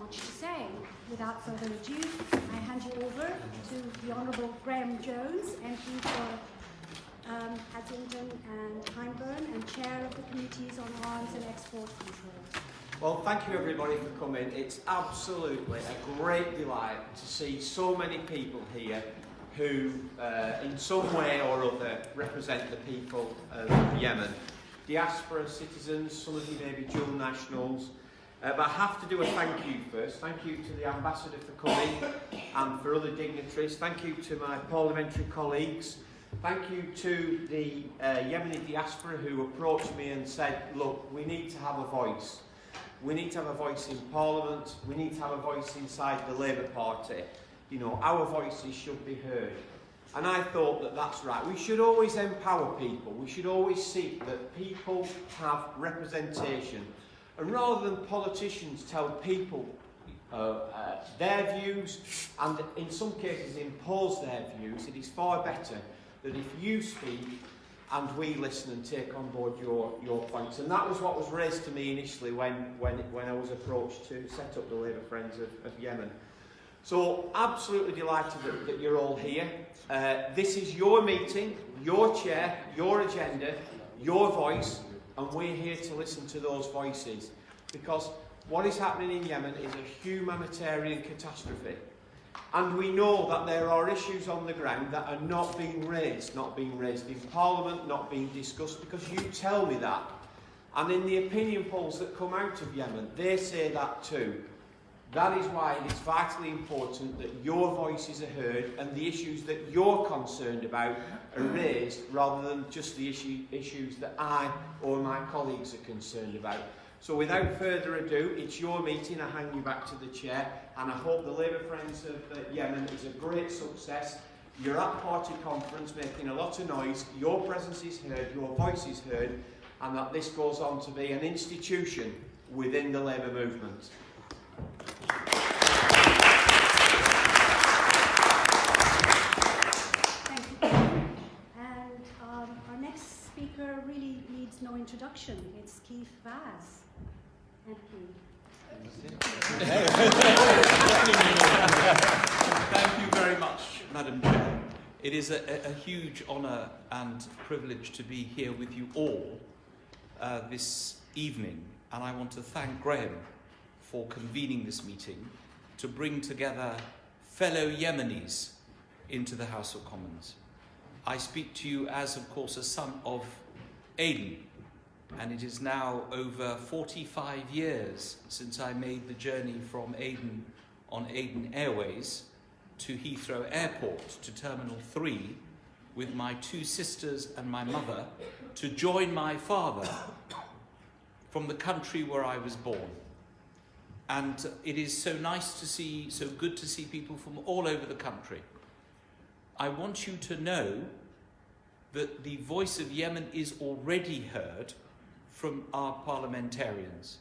much to say. Without further ado, I hand you over to the Honourable Graham Jones, MP for Haslington and Hyndburn and Chair of the Committees on Arms and Export Control. Well, thank you everybody for coming. It's absolutely a great delight to see so many people here who, in some way or other, represent the people of Yemen. Diaspora citizens, some of you may be dual nationals, but I have to do a thank you first. Thank you to the Ambassador for coming and for other dignitaries. Thank you to my parliamentary colleagues. Thank you to the Yemeni diaspora who approached me and said, look, we need to have a voice. We need to have a voice in Parliament. We need to have a voice inside the Labour Party. You know, our voices should be heard. And I thought that that's right. We should always empower people. We should always seek that people have representation. And rather than politicians tell people their views and in some cases impose their views, it is far better that if you speak and we listen and take on board your points. And that was what was raised to me initially when I was approached to set up the Labour Friends of Yemen. So absolutely delighted that you're all here. This is your meeting, your chair, your agenda, your voice, and we're here to listen to those voices. Because what is happening in Yemen is a humanitarian catastrophe. And we know that there are issues on the ground that are not being raised in Parliament, not being discussed, because you tell me that. And in the opinion polls that come out of Yemen, they say that too. That is why it is vitally important that your voices are heard and the issues that you're concerned about are raised rather than just the issues that I or my colleagues are concerned about. So without further ado, it's your meeting. I hand you back to the chair and I hope the Labour Friends of Yemen is a great success. You're at party conference making a lot of noise, your presence is heard, your voice is heard, and that this goes on to be an institution within the Labour movement. Our next speaker really needs no introduction. It's Keith Vaz, MP. Thank you very much, Madam Chair. It is a huge honour and privilege to be here with you all this evening, and I want to thank Graham for convening this meeting to bring together fellow Yemenis into the House of Commons. I speak to you as, of course, a son of Aden, and it is now over 45 years since I made the journey from Aden on Aden Airways to Heathrow Airport to Terminal 3 with my two sisters and my mother to join my father from the country where I was born. And it is so nice to see, so good to see people from all over the country. I want you to know that the voice of Yemen is already heard from our parliamentarians,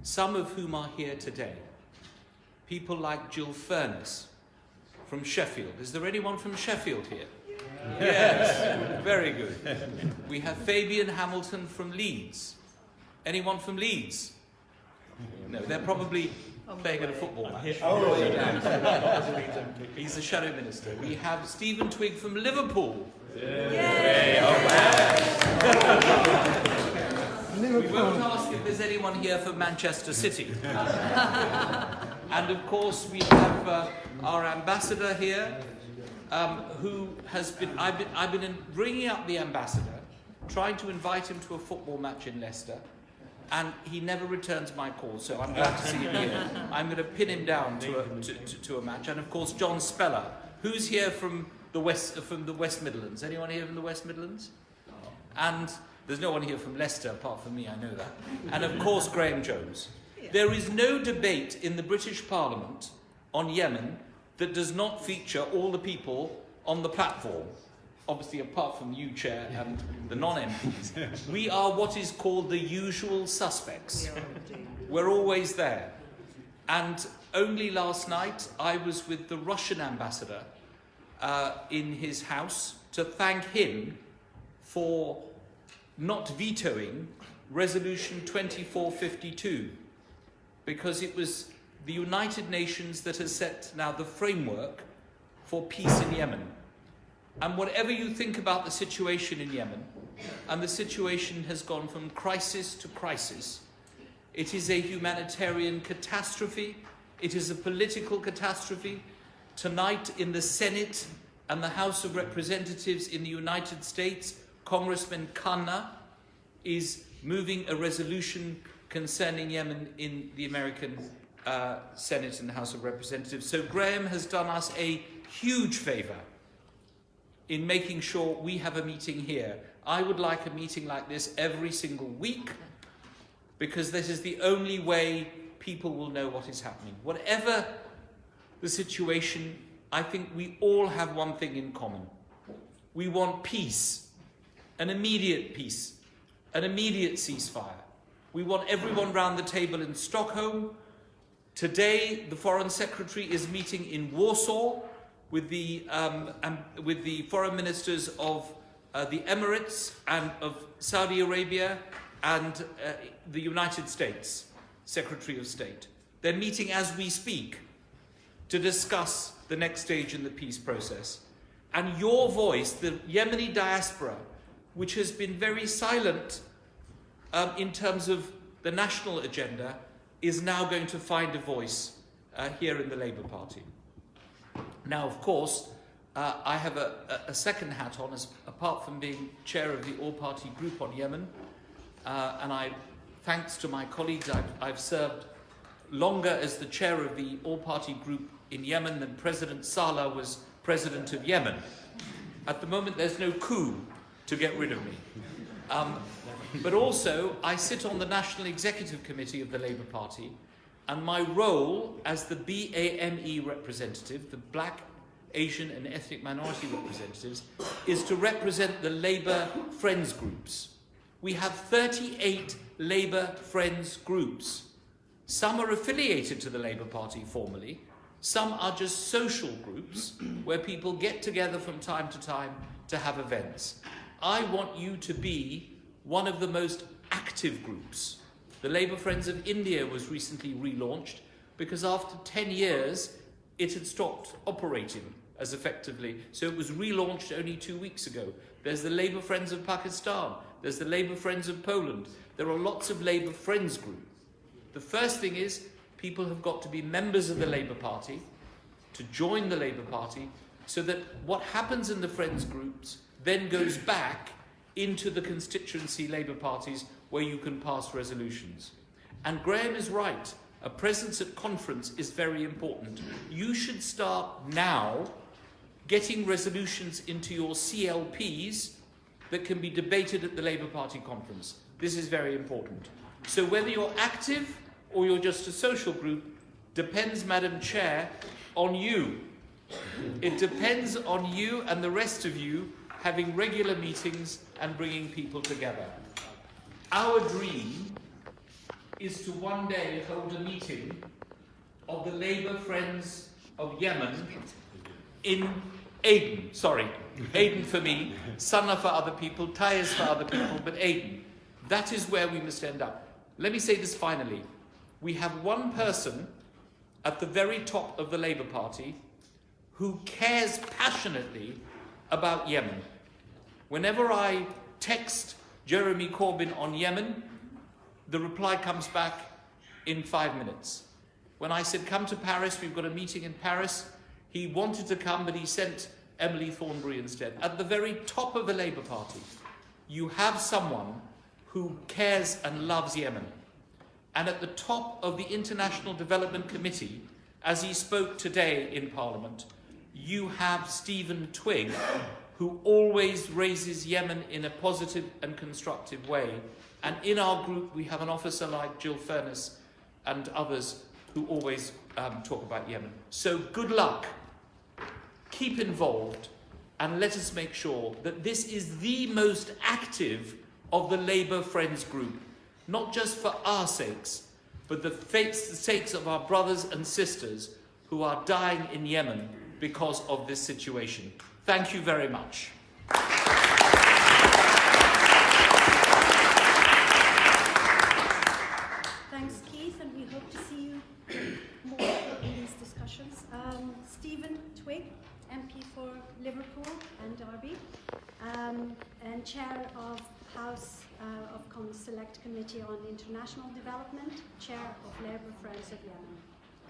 some of whom are here today. People like Jill Furness from Sheffield. Is there anyone from Sheffield here? Yes, very good. We have Fabian Hamilton from Leeds. Anyone from Leeds? No, they're probably playing at a football match. Oh, He's the shadow minister. We have Stephen Twigg from Liverpool. We won't ask if there's anyone here from Manchester City. And of course we have our ambassador here, who has been. I've been bringing up the ambassador, trying to invite him to a football match in Leicester. And he never returns my call, so I'm glad to see him here. I'm going to pin him down to a match. And of course, John Speller. Who's here from the West Midlands? Anyone here from the West Midlands? And there's no one here from Leicester apart from me, I know that. And of course, Graham Jones. There is no debate in the British Parliament on Yemen that does not feature all the people on the platform. Obviously, apart from you, Chair, and the non-MPs, we are what is called the usual suspects. We're always there. And only last night, I was with the Russian ambassador in his house to thank him for not vetoing Resolution 2452, because it was the United Nations that has set now the framework for peace in Yemen. And whatever you think about the situation in Yemen, and the situation has gone from crisis to crisis, it is a humanitarian catastrophe, it is a political catastrophe. Tonight in the Senate and the House of Representatives in the United States, Congressman Khanna is moving a resolution concerning Yemen in the American Senate and the House of Representatives. So Graham has done us a huge favour in making sure we have a meeting here. I would like a meeting like this every single week, because this is the only way people will know what is happening. Whatever the situation, I think we all have one thing in common. We want peace, an immediate peace, an immediate ceasefire. We want everyone round the table in Stockholm. Today, the Foreign Secretary is meeting in Warsaw with the foreign ministers of the Emirates and of Saudi Arabia and the United States Secretary of State. They're meeting as we speak to discuss the next stage in the peace process. And your voice, the Yemeni diaspora, which has been very silent in terms of the national agenda, is now going to find a voice here in the Labour Party. Now, of course, I have a second hat on, apart from being chair of the all-party group on Yemen, and thanks to my colleagues, I've served longer as the chair of the all-party group in Yemen than President Saleh was president of Yemen. At the moment, there's no coup to get rid of me. But also, I sit on the National Executive Committee of the Labour Party, and my role as the BAME representative, the Black, Asian and Ethnic Minority representatives, is to represent the Labour Friends groups. We have 38 Labour Friends groups. Some are affiliated to the Labour Party formally, some are just social groups where people get together from time to time to have events. I want you to be one of the most active groups. The Labour Friends of India was recently relaunched because after 10 years it had stopped operating as effectively. So it was relaunched only 2 weeks ago. There's the Labour Friends of Pakistan. There's the Labour Friends of Poland. There are lots of Labour Friends groups. The first thing is people have got to be members of the Labour Party, to join the Labour Party, so that what happens in the Friends groups then goes back into the constituency Labour parties where you can pass resolutions. And Graham is right. A presence at conference is very important. You should start now getting resolutions into your CLPs that can be debated at the Labour Party conference. This is very important. So whether you're active or you're just a social group depends, Madam Chair, on you. It depends on you and the rest of you having regular meetings and bringing people together. Our dream is to one day hold a meeting of the Labour Friends of Yemen in Aden. Sorry, Aden for me, Sana for other people, Tayez for other people, but Aden. That is where we must end up. Let me say this finally. We have one person at the very top of the Labour Party who cares passionately about Yemen. Whenever I text Jeremy Corbyn on Yemen, the reply comes back in 5 minutes. When I said, come to Paris, we've got a meeting in Paris, he wanted to come, but he sent Emily Thornberry instead. At the very top of the Labour Party, you have someone who cares and loves Yemen. And at the top of the International Development Committee, as he spoke today in Parliament, you have Stephen Twigg, who always raises Yemen in a positive and constructive way. And in our group, we have an officer like Jill Furness and others who always talk about Yemen. So good luck, keep involved, and let us make sure that this is the most active of the Labour Friends group, not just for our sakes, but the sakes of our brothers and sisters who are dying in Yemen because of this situation. Thank you very much. Thanks, Keith, and we hope to see you more Chair of House of Commons Select Committee on International Development, Chair of Labour Friends of Yemen.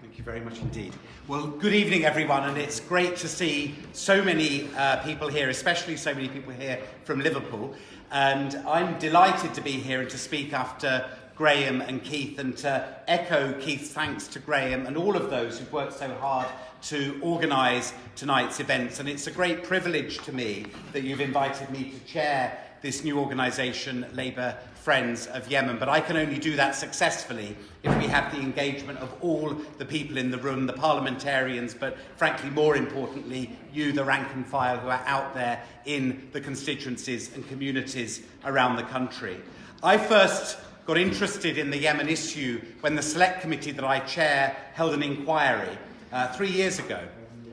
Thank you very much indeed. Well, good evening, everyone, and it's great to see so many people here, especially so many people here from Liverpool. And I'm delighted to be here and to speak after Graham and Keith, and to echo Keith's thanks to Graham and all of those who've worked so hard to organise tonight's events. And it's a great privilege to me that you've invited me to chair this new organisation, Labour Friends of Yemen. But I can only do that successfully if we have the engagement of all the people in the room, the parliamentarians, but frankly, more importantly, you, the rank and file, who are out there in the constituencies and communities around the country. I first got interested in the Yemen issue when the Select Committee that I chair held an inquiry 3 years ago.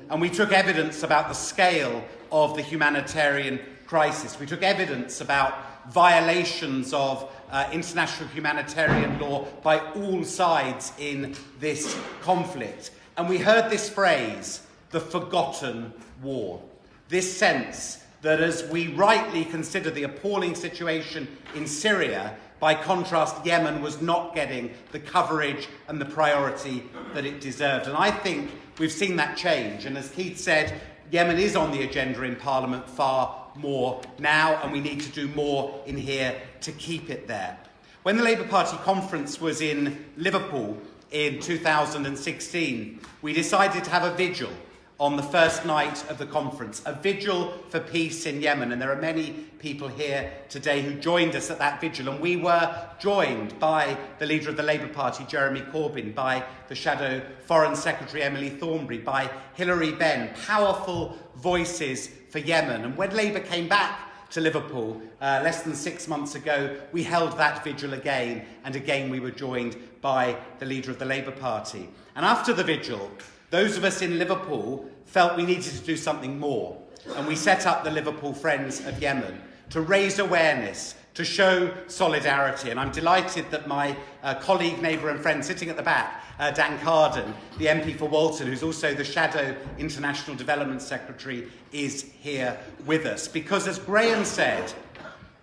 And we took evidence about the scale of the humanitarian crisis. We took evidence about violations of international humanitarian law by all sides in this conflict. And we heard this phrase, the forgotten war. This sense that as we rightly consider the appalling situation in Syria, by contrast, Yemen was not getting the coverage and the priority that it deserved. And I think we've seen that change. And as Keith said, Yemen is on the agenda in Parliament far more now, and we need to do more in here to keep it there. When the Labour Party conference was in Liverpool in 2016, we decided to have a vigil on the first night of the conference, a vigil for peace in Yemen. And there are many people here today who joined us at that vigil. And we were joined by the leader of the Labour Party, Jeremy Corbyn, by the Shadow Foreign Secretary, Emily Thornberry, by Hilary Benn, powerful voices for Yemen. And when Labour came back to Liverpool less than 6 months ago, we held that vigil again. And again, we were joined by the leader of the Labour Party. And after the vigil, those of us in Liverpool felt we needed to do something more, and we set up the Liverpool Friends of Yemen to raise awareness, to show solidarity. And I'm delighted that my colleague, neighbour and friend sitting at the back, Dan Carden, the MP for Walton, who's also the Shadow International Development Secretary, is here with us. Because as Graham said,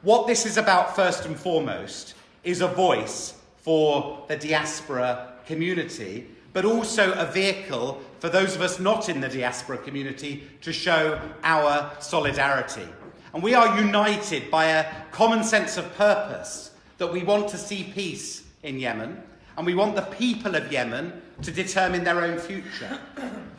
what this is about first and foremost is a voice for the diaspora community, but also a vehicle for those of us not in the diaspora community to show our solidarity. And we are united by a common sense of purpose that we want to see peace in Yemen, and we want the people of Yemen to determine their own future.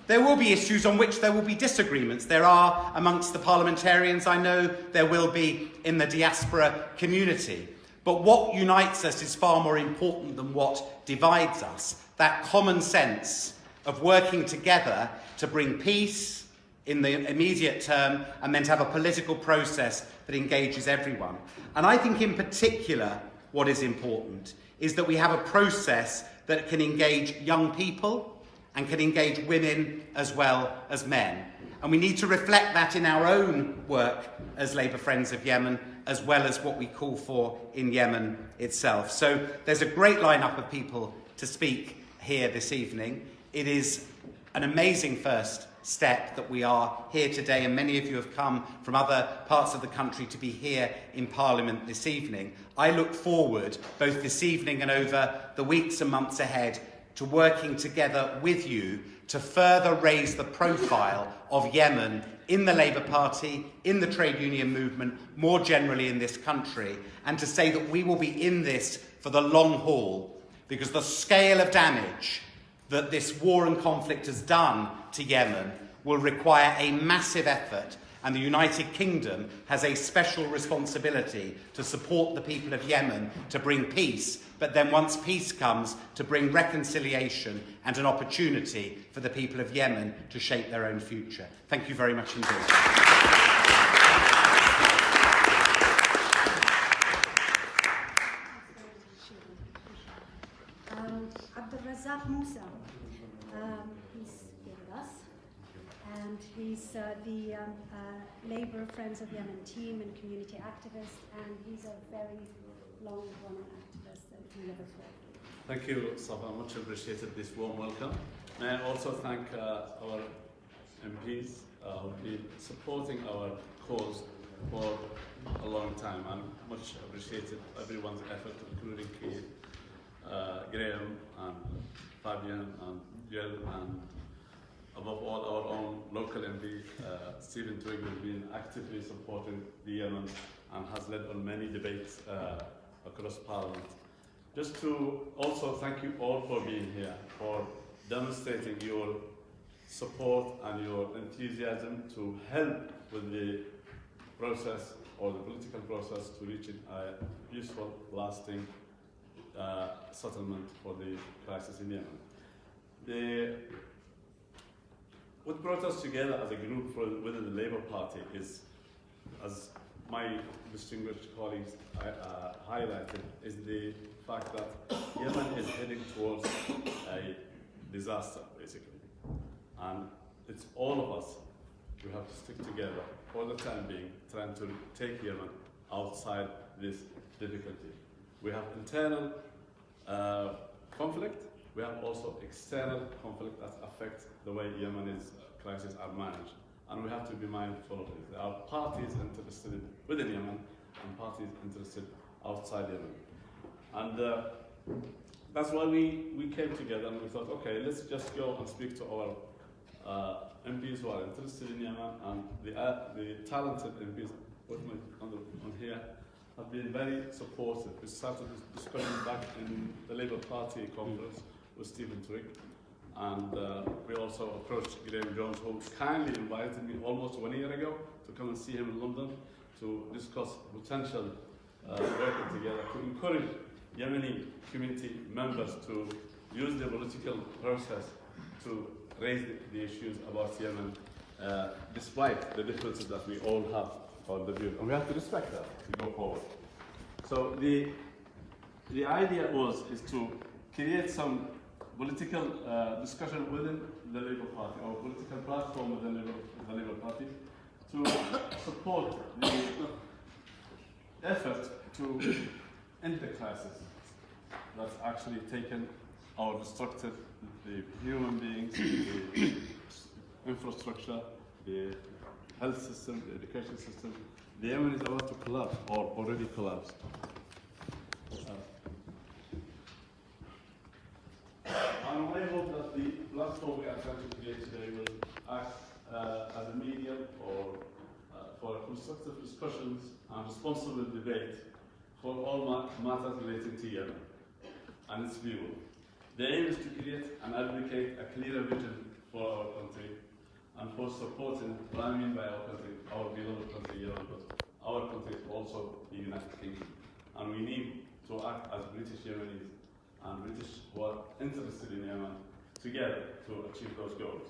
There will be issues on which there will be disagreements. There are amongst the parliamentarians, I know there will be in the diaspora community. But what unites us is far more important than what divides us. That common sense of working together to bring peace in the immediate term, and then to have a political process that engages everyone. And I think in particular what is important is that we have a process that can engage young people and can engage women as well as men. And we need to reflect that in our own work as Labour Friends of Yemen, as well as what we call for in Yemen itself. So there's a great lineup of people to speak here this evening. It is an amazing first step that we are here today, and many of you have come from other parts of the country to be here in Parliament this evening. I look forward, both this evening and over the weeks and months ahead, to working together with you to further raise the profile of Yemen in the Labour Party, in the trade union movement, more generally in this country, and to say that we will be in this for the long haul, because the scale of damage that this war and conflict has done to Yemen will require a massive effort, and the United Kingdom has a special responsibility to support the people of Yemen to bring peace, but then once peace comes, to bring reconciliation and an opportunity for the people of Yemen to shape their own future. Thank you very much indeed. Musa, he's here with us, and he's the Labour Friends of Yemen team and community activist, and he's a very long-running activist in Liverpool. Thank you, Safa. Much appreciated this warm welcome. And I also thank our MPs who've been supporting our cause for a long time, and much appreciated everyone's effort, including Keith, Graham, and Fabian, and Jill, and above all our own local MP, Stephen Twigg, has been actively supporting the Yemen and has led on many debates across Parliament. Just to also thank you all for being here, for demonstrating your support and your enthusiasm to help with the process or the political process to reach a useful, lasting settlement for the crisis in Yemen. What brought us together as a group within the Labour Party is, as my distinguished colleagues highlighted, is the fact that Yemen is heading towards a disaster, basically. And it's all of us who have to stick together for the time being, trying to take Yemen outside this difficulty. We have internal conflict, we have also external conflict that affects the way Yemen's crises are managed. And we have to be mindful of this. There are parties interested within Yemen and parties interested outside Yemen. And that's why we came together and we thought, okay, let's just go and speak to our MPs who are interested in Yemen, and the talented MPs on here have been very supportive. We started this discussion back in the Labour Party conference with Stephen Twigg, and we also approached Graham Jones, who kindly invited me almost 1 year ago to come and see him in London to discuss potential working together to encourage Yemeni community members to use the political process to raise the issues about Yemen, despite the differences that we all have on the view, and we have to respect that to go forward. So the idea is to create some political discussion within the Labour Party, or political platform within the Labour Party, to support the effort to end the crisis that's actually taken our destructive, the human beings, the infrastructure, the health system, the education system. The Yemen is about to collapse, or already collapsed. And I hope that the platform we are trying to create today will act as a medium for constructive discussions and responsible debate for all matters relating to Yemen and its people. The aim is to create and advocate a clearer vision for our country and for supporting what I mean by our country, our beloved country, Yemen, but our country is also the United Kingdom. And we need to act as British Yemenis and British who are interested in Yemen together to achieve those goals.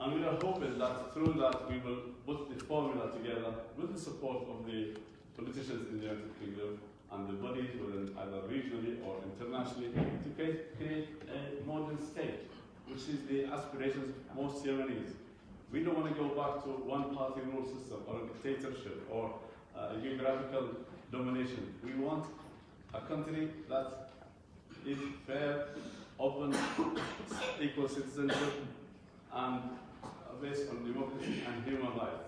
And we are hoping that through that we will put the formula together with the support of the politicians in the United Kingdom and the bodies within either regionally or internationally to create a modern state, which is the aspirations of most Yemenis. We don't want to go back to one-party rule system or a dictatorship or geographical domination. We want a country that is fair, open, equal citizenship, and based on democracy and human rights.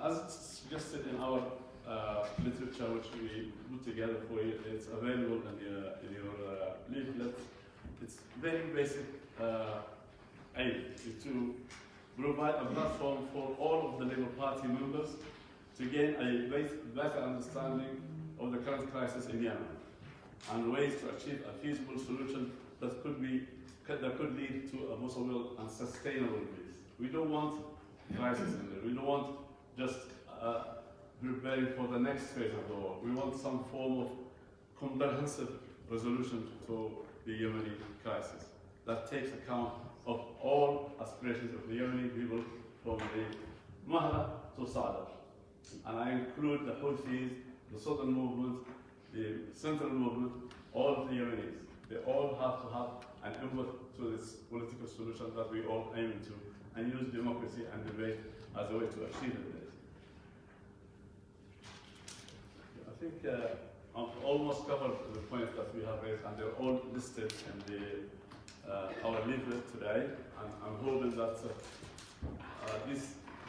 As suggested in our literature, which we put together for you, it's available in your leaflet. It's very basic aim is to provide a platform for all of the Labour Party members to gain a better understanding of the current crisis in Yemen and ways to achieve a feasible solution that could lead to a possible and sustainable peace. We don't want crisis in there. We don't want just preparing for the next phase of the war. We want some form of comprehensive resolution to the Yemeni crisis that takes account of all aspirations of the Yemeni people from the Mahra to Sadr. And I include the Houthis, the Southern movement, the Central movement, all of the Yemenis. They all have to have an input to this political solution that we all aim to, and use democracy and debate as a way to achieve it. I think I've almost covered the points that we have raised, and they're all listed in our leaflet today. And I'm hoping that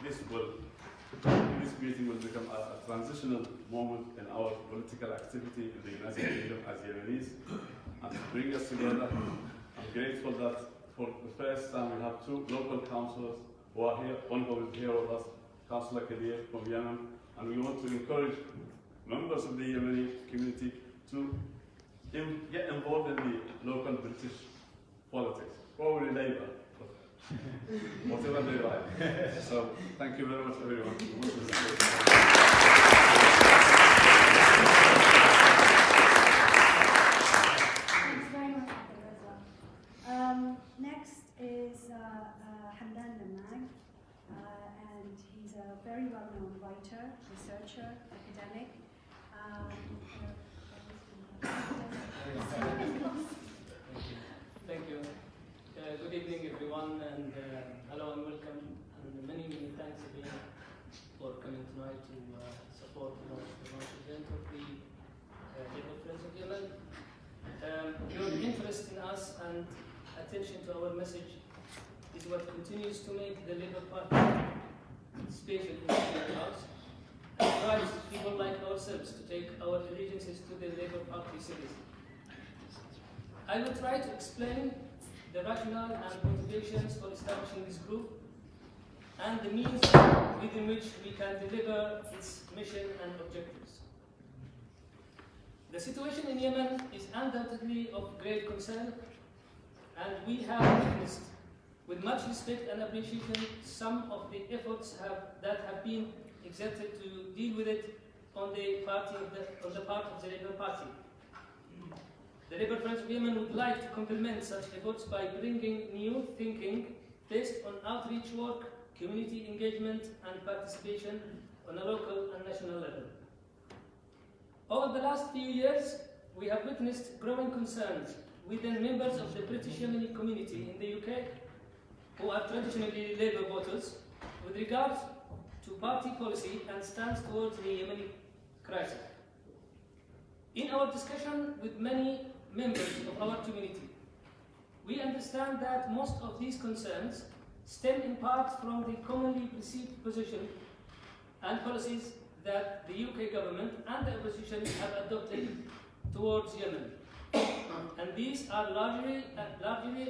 this meeting will become a transitional moment in our political activity in the United Kingdom as Yemenis, and to bring us together. I'm grateful that for the first time we have two local councillors who are here, one who is here with us, Councillor Kadir from Yemen, and we want to encourage members of the Yemeni community to get involved in the local British politics, probably Labour, whatever they like. So thank you very much everyone. Thanks very much, Reza. Next is Hamdan Lamag, and he's a very well-known writer, researcher, academic. Thank you. Good evening, everyone, and hello and welcome, and many thanks again for coming tonight to support the launch event of the Labour Friends of Yemen. Your interest in us and attention to our message is what continues to make the Labour Party special in the House, and drives people like ourselves to take our allegiances to the Labour Party seriously. I will try to explain the rationale and motivations for establishing this group and the means within which we can deliver its mission and objectives. The situation in Yemen is undoubtedly of great concern, and we have witnessed with much respect and appreciation some of the efforts that have been exerted to deal with it on the part of the Labour Party. The Labour Friends of Yemen would like to complement such efforts by bringing new thinking based on outreach work, community engagement and participation on a local and national level. Over the last few years, we have witnessed growing concerns within members of the British Yemeni community in the UK, who are traditionally Labour voters, with regard to party policy and stance towards the Yemeni crisis. In our discussion with many members of our community, we understand that most of these concerns stem in part from the commonly perceived position and policies that the UK government and the opposition have adopted towards Yemen. And these are largely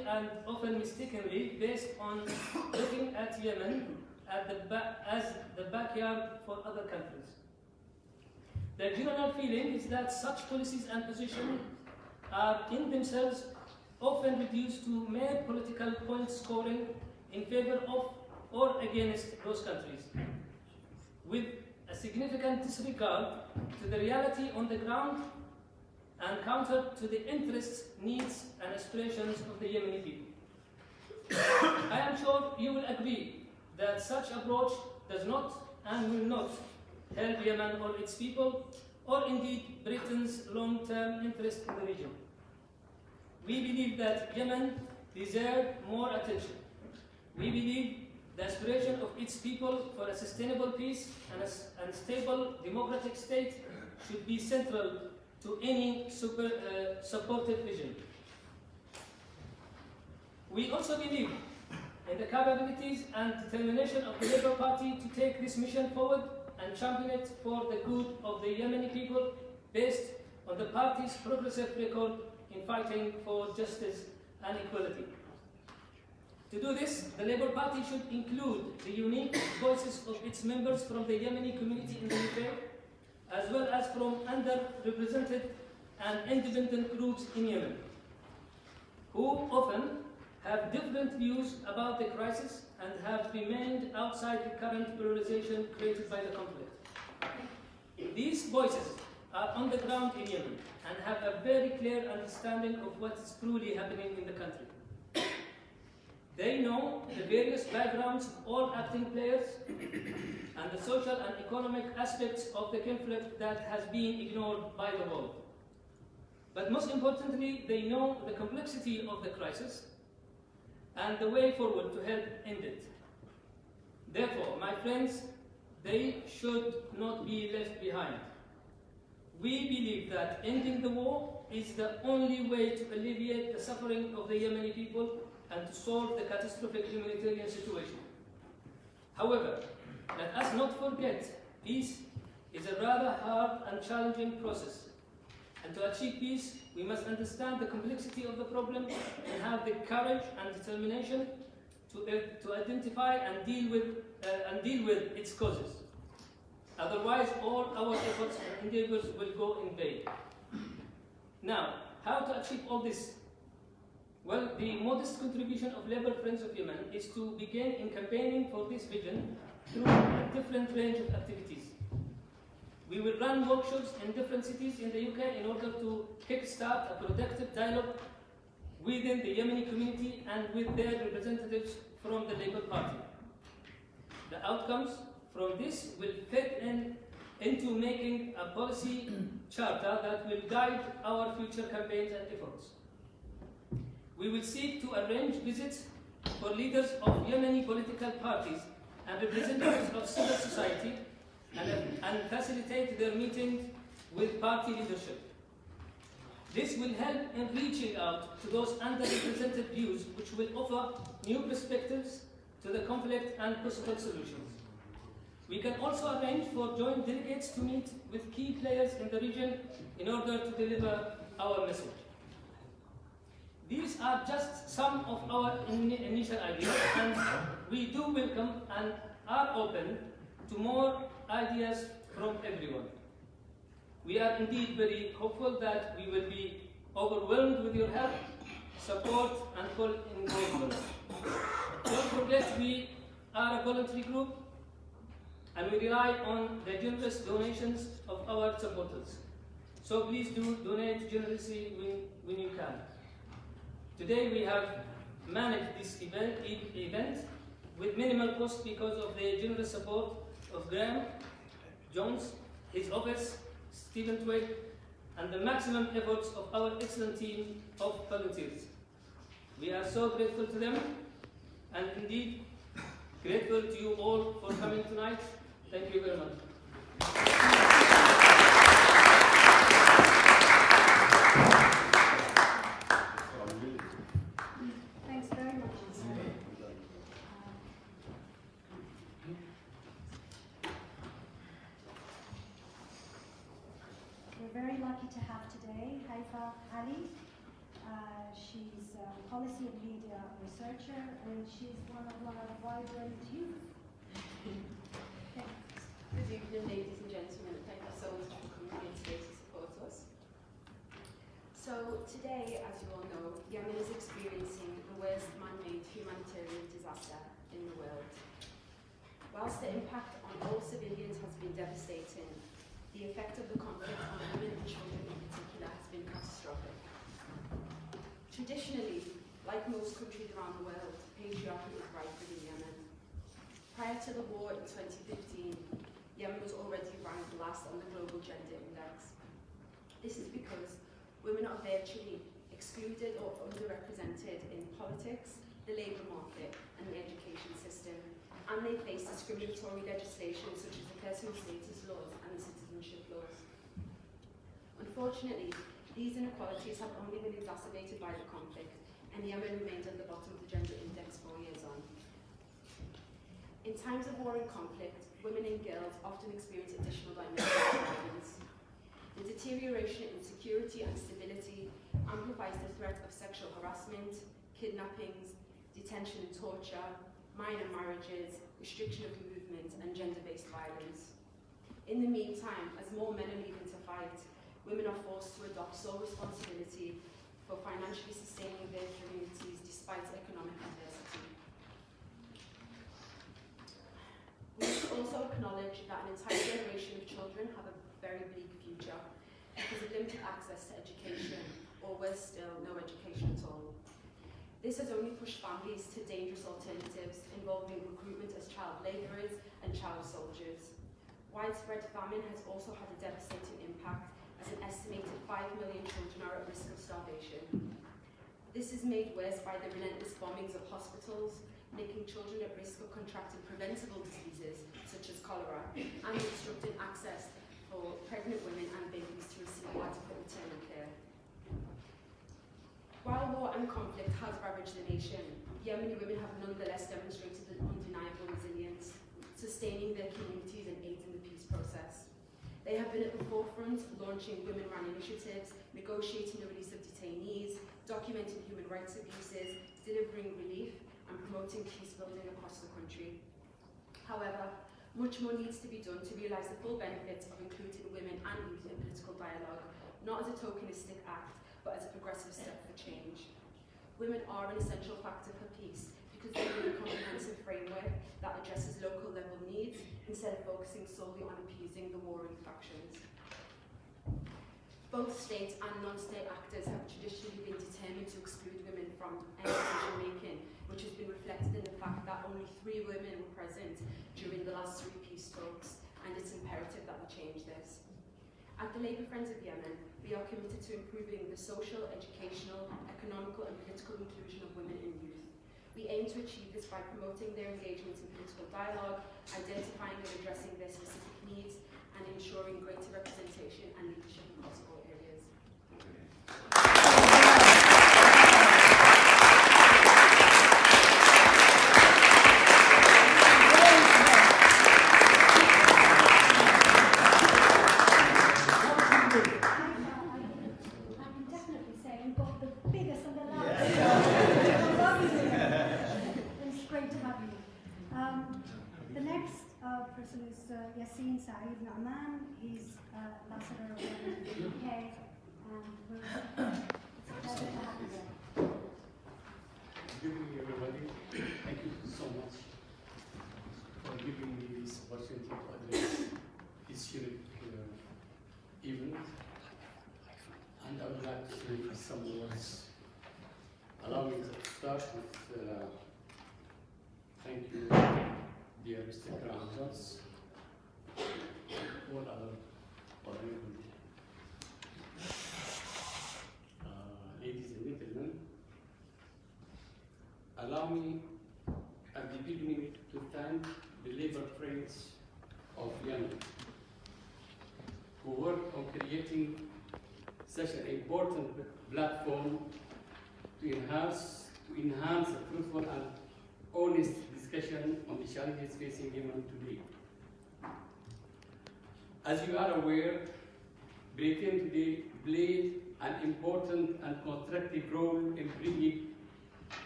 and often mistakenly based on looking at Yemen as the backyard for other countries. The general feeling is that such policies and positions are in themselves often reduced to mere political point scoring in favor of or against those countries, with a significant disregard to the reality on the ground and counter to the interests, needs and aspirations of the Yemeni people. I am sure you will agree that such approach does not and will not help Yemen or its people, or indeed Britain's long-term interest in the region. We believe that Yemen deserves more attention. We believe the aspiration of its people for a sustainable peace and a stable democratic state should be central to any supportive vision. We also believe in the capabilities and determination of the Labour Party to take this mission forward and champion it for the good of the Yemeni people, based on the party's progressive record in fighting for justice and equality. To do this, the Labour Party should include the unique voices of its members from the Yemeni community in the UK, as well as from underrepresented and independent groups in Yemen, who often have different views about the crisis and have remained outside the current polarization created by the conflict. These voices are on the ground in Yemen and have a very clear understanding of what is truly happening in the country. They know the various backgrounds of all acting players and the social and economic aspects of the conflict that has been ignored by the world. But most importantly, they know the complexity of the crisis and the way forward to help end it. Therefore, my friends, they should not be left behind. We believe that ending the war is the only way to alleviate the suffering of the Yemeni people and to solve the catastrophic humanitarian situation. However, Let us not forget, peace is a rather hard and challenging process. And to achieve peace, we must understand the complexity of the problem and have the courage and determination to identify and deal with its causes. Otherwise, all our efforts and endeavors will go in vain. Now, how to achieve all this? Well, the modest contribution of Labour Friends of Yemen is to begin in campaigning for this vision through a different range of activities. We will run workshops in different cities in the UK in order to kickstart a productive dialogue within the Yemeni community and with their representatives from the Labour Party. The outcomes from this will fit into making a policy charter that will guide our future campaigns and efforts. We will seek to arrange visits for leaders of Yemeni political parties and representatives of civil society and facilitate their meetings with party leadership. This will help in reaching out to those underrepresented views which will offer new perspectives to the conflict and possible solutions. We can also arrange for joint delegates to meet with key players in the region in order to deliver our message. These are just some of our initial ideas, and we do welcome and are open to more ideas from everyone. We are indeed very hopeful that we will be overwhelmed with your help, support, and full involvement. Don't forget, we are a voluntary group, and we rely on the generous donations of our supporters. So please do donate generously when you can. Today we have managed this event with minimal cost because of the generous support of Graham Jones, his office, Stephen Twigg, and the maximum efforts of our excellent team of volunteers. We are so grateful to them, and indeed grateful to you all for coming tonight. Thank you very much. Thanks very much. We're very lucky to have today Haifa Ali. She's a policy and media researcher, and she's one of our vibrant youth. Good evening, ladies and gentlemen. Thank you so much for coming here today to support us. So today, as you all know, Yemen is experiencing the worst man-made humanitarian disaster in the world. Whilst the impact on all civilians has been devastating, the effect of the conflict on women and children in particular has been catastrophic. Traditionally, like most countries around the world, patriarchy is rife within Yemen. Prior to the war in 2015, Yemen was already ranked last on the Global Gender Index. This is because women are virtually excluded or underrepresented in politics, the labour market, and the education system, and they face discriminatory legislation such as the personal status laws and the citizenship laws. Unfortunately, these inequalities have only been exacerbated by the conflict, and Yemen remains at the bottom of the gender index 4 years on. In times of war and conflict, women and girls often experience additional dimensions of violence. The deterioration in security and stability amplifies the threat of sexual harassment, kidnappings, detention and torture, minor marriages, restriction of movement, and gender-based violence. In the meantime, as more men are leaving to fight, women are forced to adopt sole responsibility for financially sustaining their communities despite economic adversity. We must also acknowledge that an entire generation of children have a very bleak future because of limited access to education, or worse still, no education at all. This has only pushed families to dangerous alternatives involving recruitment as child labourers and child soldiers. Widespread famine has also had a devastating impact, as an estimated 5 million children are at risk of starvation. This is made worse by the relentless bombings of hospitals, making children at risk of contracting preventable diseases such as cholera, and obstructing access for pregnant women and babies to receive adequate maternal care. While war and conflict has ravaged the nation, Yemeni women have nonetheless demonstrated an undeniable resilience, sustaining their communities and aiding the peace process. They have been at the forefront, launching women-run initiatives, negotiating the release of detainees, documenting human rights abuses, delivering relief, and promoting peace building across the country. However, much more needs to be done to realise the full benefits of including women and youth in political dialogue, not as a tokenistic act, but as a progressive step for change. Women are an essential factor for peace because they need a comprehensive framework that addresses local level needs instead of focusing solely on appeasing the warring factions. Both state and non-state actors have traditionally been determined to exclude women from any decision making, which has been reflected in the fact that only 3 women were present during the last 3 peace talks, and it's imperative that we change this. At the Labour Friends of Yemen, we are committed to improving the social, educational, economical and political inclusion of women and youth. We aim to achieve this by promoting their engagement in political dialogue, identifying and addressing their specific needs, and ensuring greater representation and leadership across all areas. العمال. He's ambassador of the UK, and it's a pleasure to have you there. Good evening, everybody. Thank you so much for giving me this opportunity to address this unique event. And I would like to say some words. Allow me to start with thank you, dear Mr. Crown-Jones, all other honorable ladies and gentlemen. Allow me at the beginning to thank the Labour Friends of Yemen, who worked on creating such an important platform to enhance a fruitful and honest discussion on the challenges facing Yemen today. As you are aware, Britain today played an important and constructive role in bringing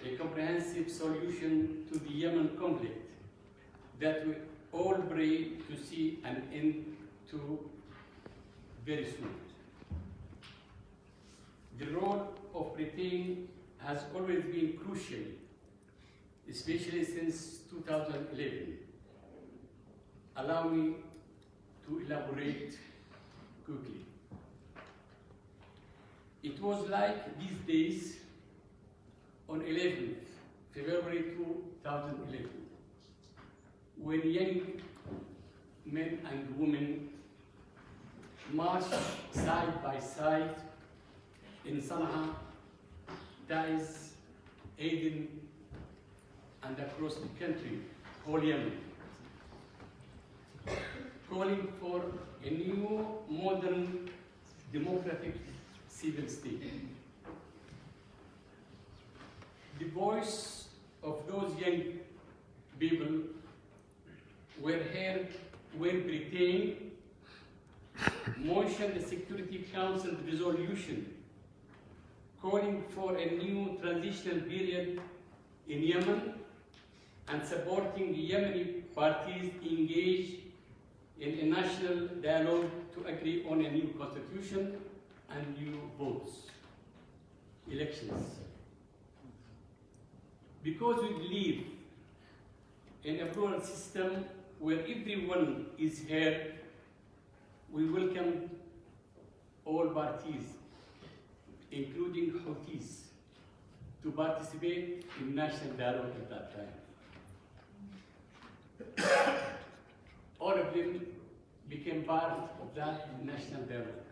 a comprehensive solution to the Yemen conflict that we all pray to see an end to very soon. The role of Britain has always been crucial, especially since 2011. Allow me to elaborate quickly. It was like these days on 11th February 2011, when young men and women marched side by side in Sana'a, Taiz, Aden, and across the country, whole Yemen, calling for a new, modern, democratic civil state. The voice of those young people were heard when Britain motioned the Security Council resolution calling for a new transitional period in Yemen and supporting the Yemeni parties engaged in a national dialogue to agree on a new constitution and new votes, elections. Because we believe in a plural system where everyone is heard, we welcome all parties, including Houthis, to participate in national dialogue at that time. All of them became part of that national dialogue.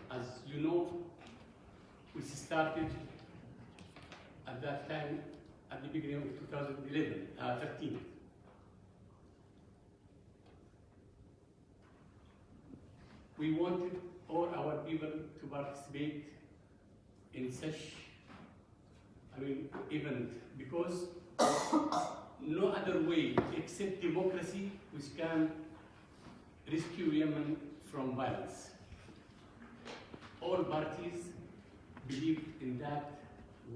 As you know, we started at that time at the beginning of 2013. We wanted all our people to participate in such event because no other way except democracy which can rescue Yemen from violence. All parties believe in that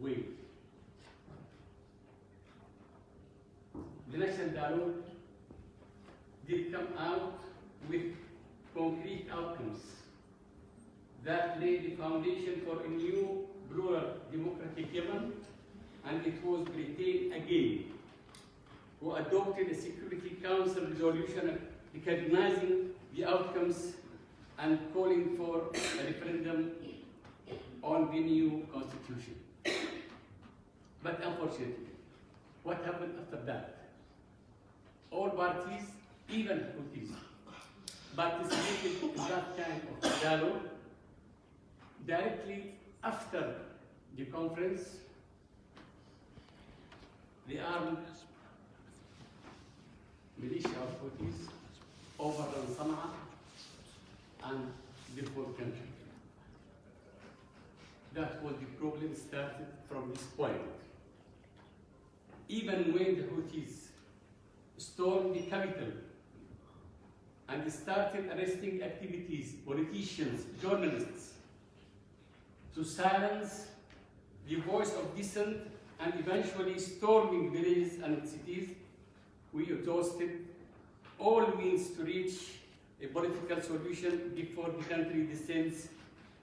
way. The national dialogue did come out with concrete outcomes that laid the foundation for a new, plural, democratic Yemen, and it was Britain again who adopted a Security Council resolution recognizing the outcomes and calling for a referendum on the new constitution. But unfortunately, what happened after that? All parties, even Houthis, participated in that kind of dialogue. Directly after the conference, the armed militia of Houthis overran Sana'a and the whole country. That was the problem started from this point. Even when the Houthis stormed the capital and started arresting activities, politicians, journalists, to silence the voice of dissent and eventually storming villages and cities, we exhausted all means to reach a political solution before the country descends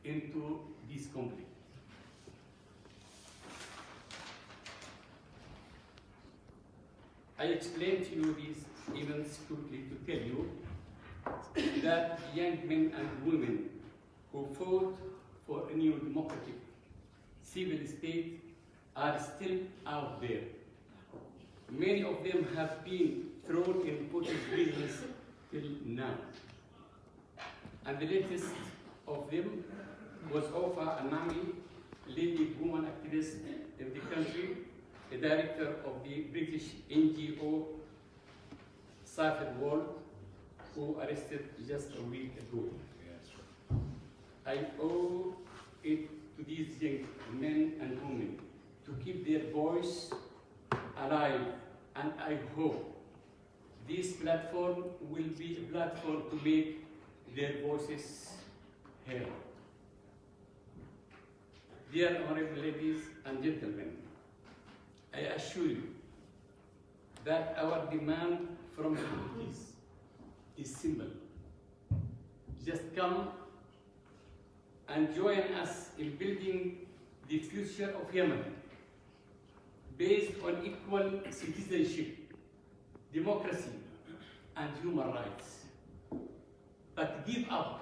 into this conflict. I explained to you these events quickly to tell you that young men and women who fought for a new democratic civil state are still out there. Many of them have been thrown in Putin's prisons till now. And the latest of them was Ofa Anami, leading woman activist in the country, a director of the British NGO Safed World, who arrested just a week ago. I owe it to these young men and women to keep their voice alive, and I hope this platform will be a platform to make their voices heard. Dear honorable ladies and gentlemen, I assure you that our demand from the Houthis is simple. Just come and join us in building the future of Yemen based on equal citizenship, democracy, and human rights. But give up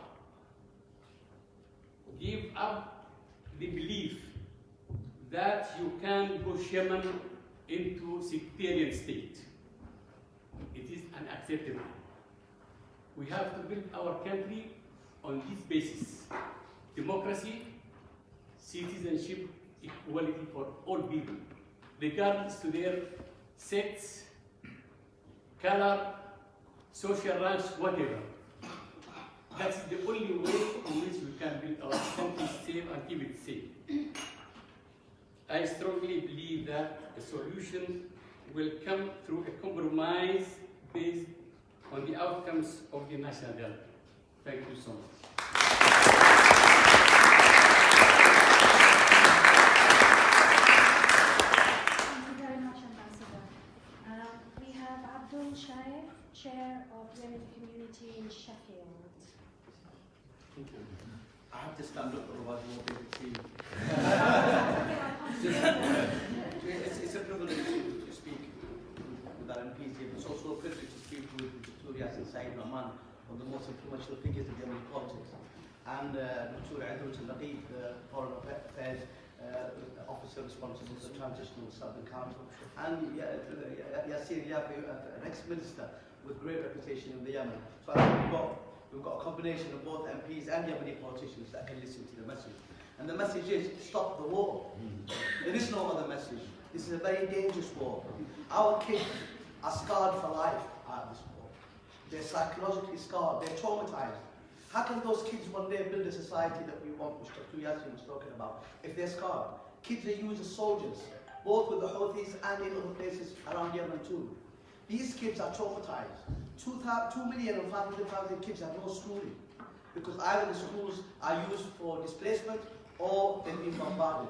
the belief that you can push Yemen into sectarian state. It is unacceptable. We have to build our country on this basis: democracy, citizenship, equality for all people, regardless to their sex, color, social ranks, whatever. That's the only way in which we can build our country safe and keep it safe. I strongly believe that a solution will come through a compromise based on the outcomes of the national dialogue. Thank you so much. Thank you very much, Ambassador. We have Abdul Shaikh, Chair of Yemen Community in Sheffield. Thank you. I have to stand up, otherwise you won't be able to see me. It's a privilege to speak with our MPs here, but it's also a privilege to speak with Victoria Said Rahman, one of the most influential figures in Yemen politics, and Dr. Adil Laqib, the Foreign Affairs Officer responsible for the Transitional Southern Council, and Yasir Yafi, an ex-minister with great reputation in the Yemen. So I think we've got a combination of both MPs and Yemeni politicians that can listen to the message. And the message is, stop the war. There is no other message. This is a very dangerous war. Our kids are scarred for life out of this war. They're psychologically scarred, they're traumatized. How can those kids one day build a society that we want, which Dr. Yassin was talking about, if they're scarred? Kids are used as soldiers. both with the Houthis and in other places around Yemen too. These kids are traumatized. 2,500,000 kids have no schooling because either the schools are used for displacement or they've been bombarded.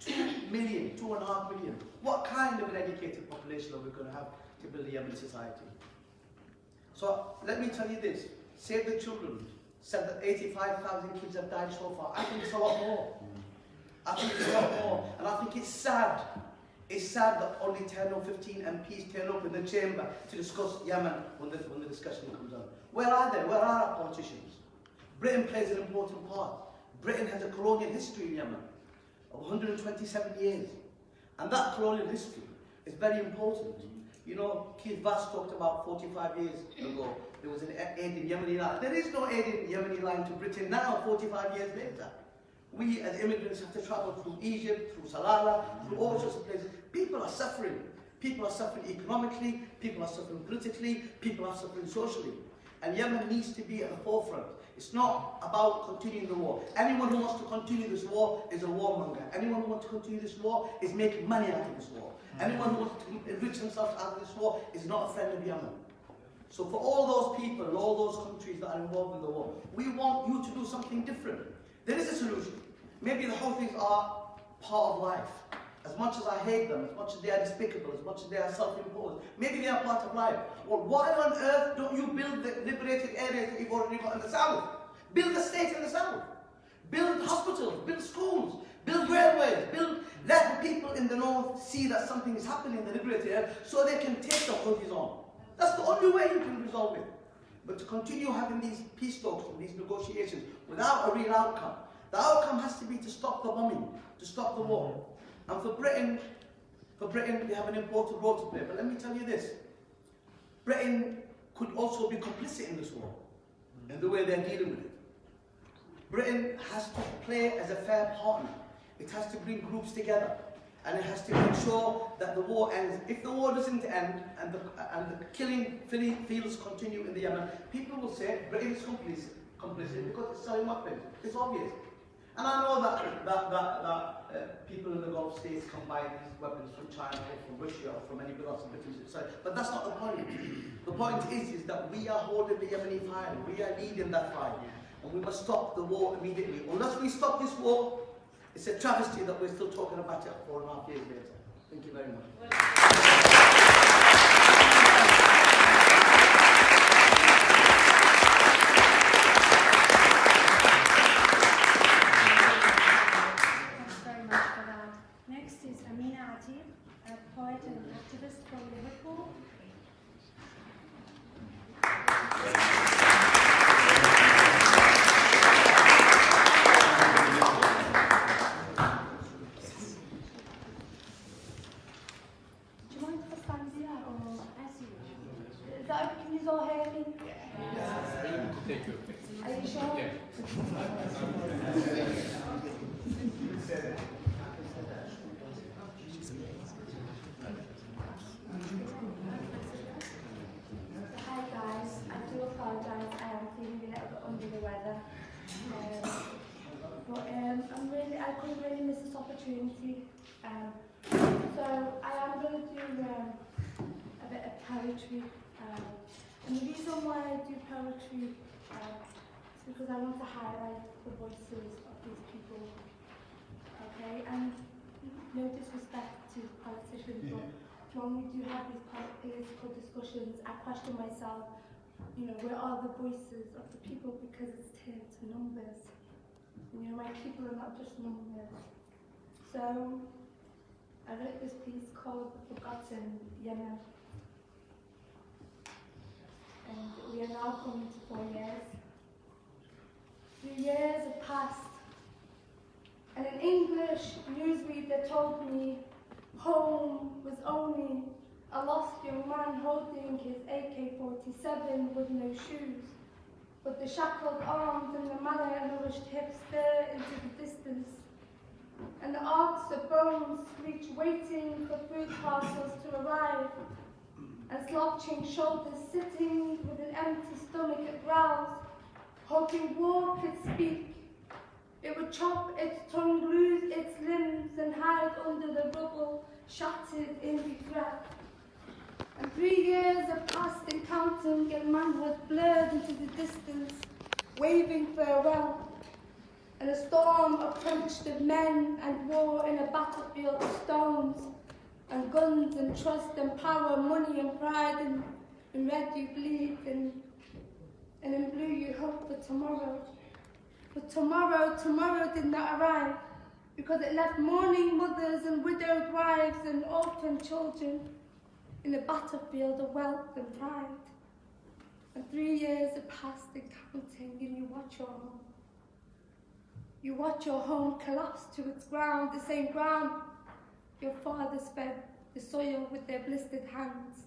2 million, 2.5 million. What kind of an educated population are we going to have to build a Yemeni society? So let me tell you this, Save the Children said that 85,000 kids have died so far. I think it's a lot more. I think it's a lot more. And I think it's sad. It's sad that only 10 or 15 MPs turn up in the chamber to discuss Yemen when the discussion comes on. Where are they? Where are our politicians? Britain plays an important part. Britain has a colonial history in Yemen of 127 years. And that colonial history is very important. You know, Keith Vass talked about 45 years ago, there was an aid in Yemeni line. There is no aid in Yemeni line to Britain now, 45 years later. We as immigrants have to travel through Egypt, through Salalah, through all sorts of places. People are suffering. People are suffering economically, people are suffering politically, people are suffering socially. And Yemen needs to be at the forefront. It's not about continuing the war. Anyone who wants to continue this war is a warmonger. Anyone who wants to continue this war is making money out of this war. Anyone who wants to enrich themselves out of this war is not a friend of Yemen. So for all those people and all those countries that are involved in the war, we want you to do something different. There is a solution. Maybe the Houthis are part of life. As much as I hate them, as much as they are despicable, as much as they are self-imposed, maybe they are part of life. Well, why on earth don't you build the liberated areas that you've already got in the south? Build the state in the south. Build hospitals, build schools, build railways, let the people in the north see that something is happening in the liberated area so they can take the Houthis on. That's the only way you can resolve it. But to continue having these peace talks and these negotiations without a real outcome, the outcome has to be to stop the bombing, to stop the war. And for Britain, they have an important role to play. But let me tell you this, Britain could also be complicit in this war, in the way they're dealing with it. Britain has to play as a fair partner. It has to bring groups together, and it has to make sure that the war ends. If the war doesn't end, and the killing fields continue in the Yemen, people will say Britain is complicit because it's selling weapons. It's obvious. And I know that people in the Gulf states can buy these weapons from China or from Russia or from anybody else in Britain, but that's not the point. The point is that we are holding the Yemeni fire. We are leading that fight. And we must stop the war immediately. Unless we stop this war, it's a travesty that we're still talking about it 4.5 years later. Thank you very much. Poet and activist from Liverpool. Do you mind if I stand here or as you wish? Is that okay? Can you all hear me? Thank you. Are you sure? Yeah. Hi guys, I do apologise, I am feeling a little bit under the weather. I couldn't really miss this opportunity. So I am going to do a bit of poetry. And the reason why I do poetry is because I want to highlight the voices of these people. Okay, and no disrespect to politicians, but when we do have these political discussions, I question myself, you know, where are the voices of the people, because it's turned to numbers. You know, my people are not just numbers. So I wrote this piece called The Forgotten Yemen. And we are now coming to 4 years. 3 years have passed. And an English newsreader told me home was only a lost young man holding his AK-47 with no shoes. But the shackled arms and the malnourished hips stare into the distance. And the arcs of bones reach waiting for food parcels to arrive. And slouching shoulders sitting with an empty stomach at growls, hoping war could speak. It would chop its tongue, lose its limbs, and hide under the rubble shattered in regret. And 3 years have passed in counting, and manhood blurred into the distance, waving farewell. And a storm approached of men and war in a battlefield of stones, and guns and trust and power, money and pride, and in red you bleed, and in blue you hope for tomorrow. But tomorrow did not arrive, because it left mourning mothers and widowed wives and orphaned children in a battlefield of wealth and pride. And 3 years have passed and counting, and you watch your home. You watch your home collapse to its ground, the same ground your fathers fed the soil with their blistered hands,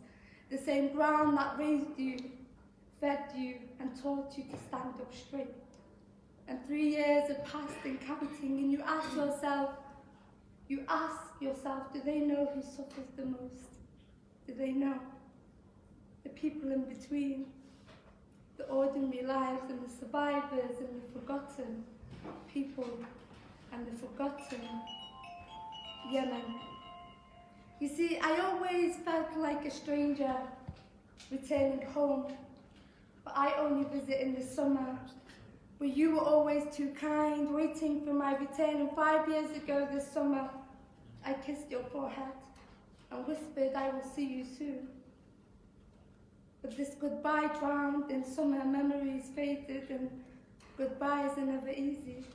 the same ground that raised you, fed you, and taught you to stand up straight. And 3 years have passed and counting, and you ask yourself, do they know who suffers the most? Do they know? The people in between, the ordinary lives and the survivors and the forgotten people and the forgotten Yemen. You see, I always felt like a stranger returning home, but I only visit in the summer, where you were always too kind, waiting for my return. And 5 years ago this summer, I kissed your forehead and whispered, I will see you soon. But this goodbye drowned in summer, memories faded, and goodbyes are never easy.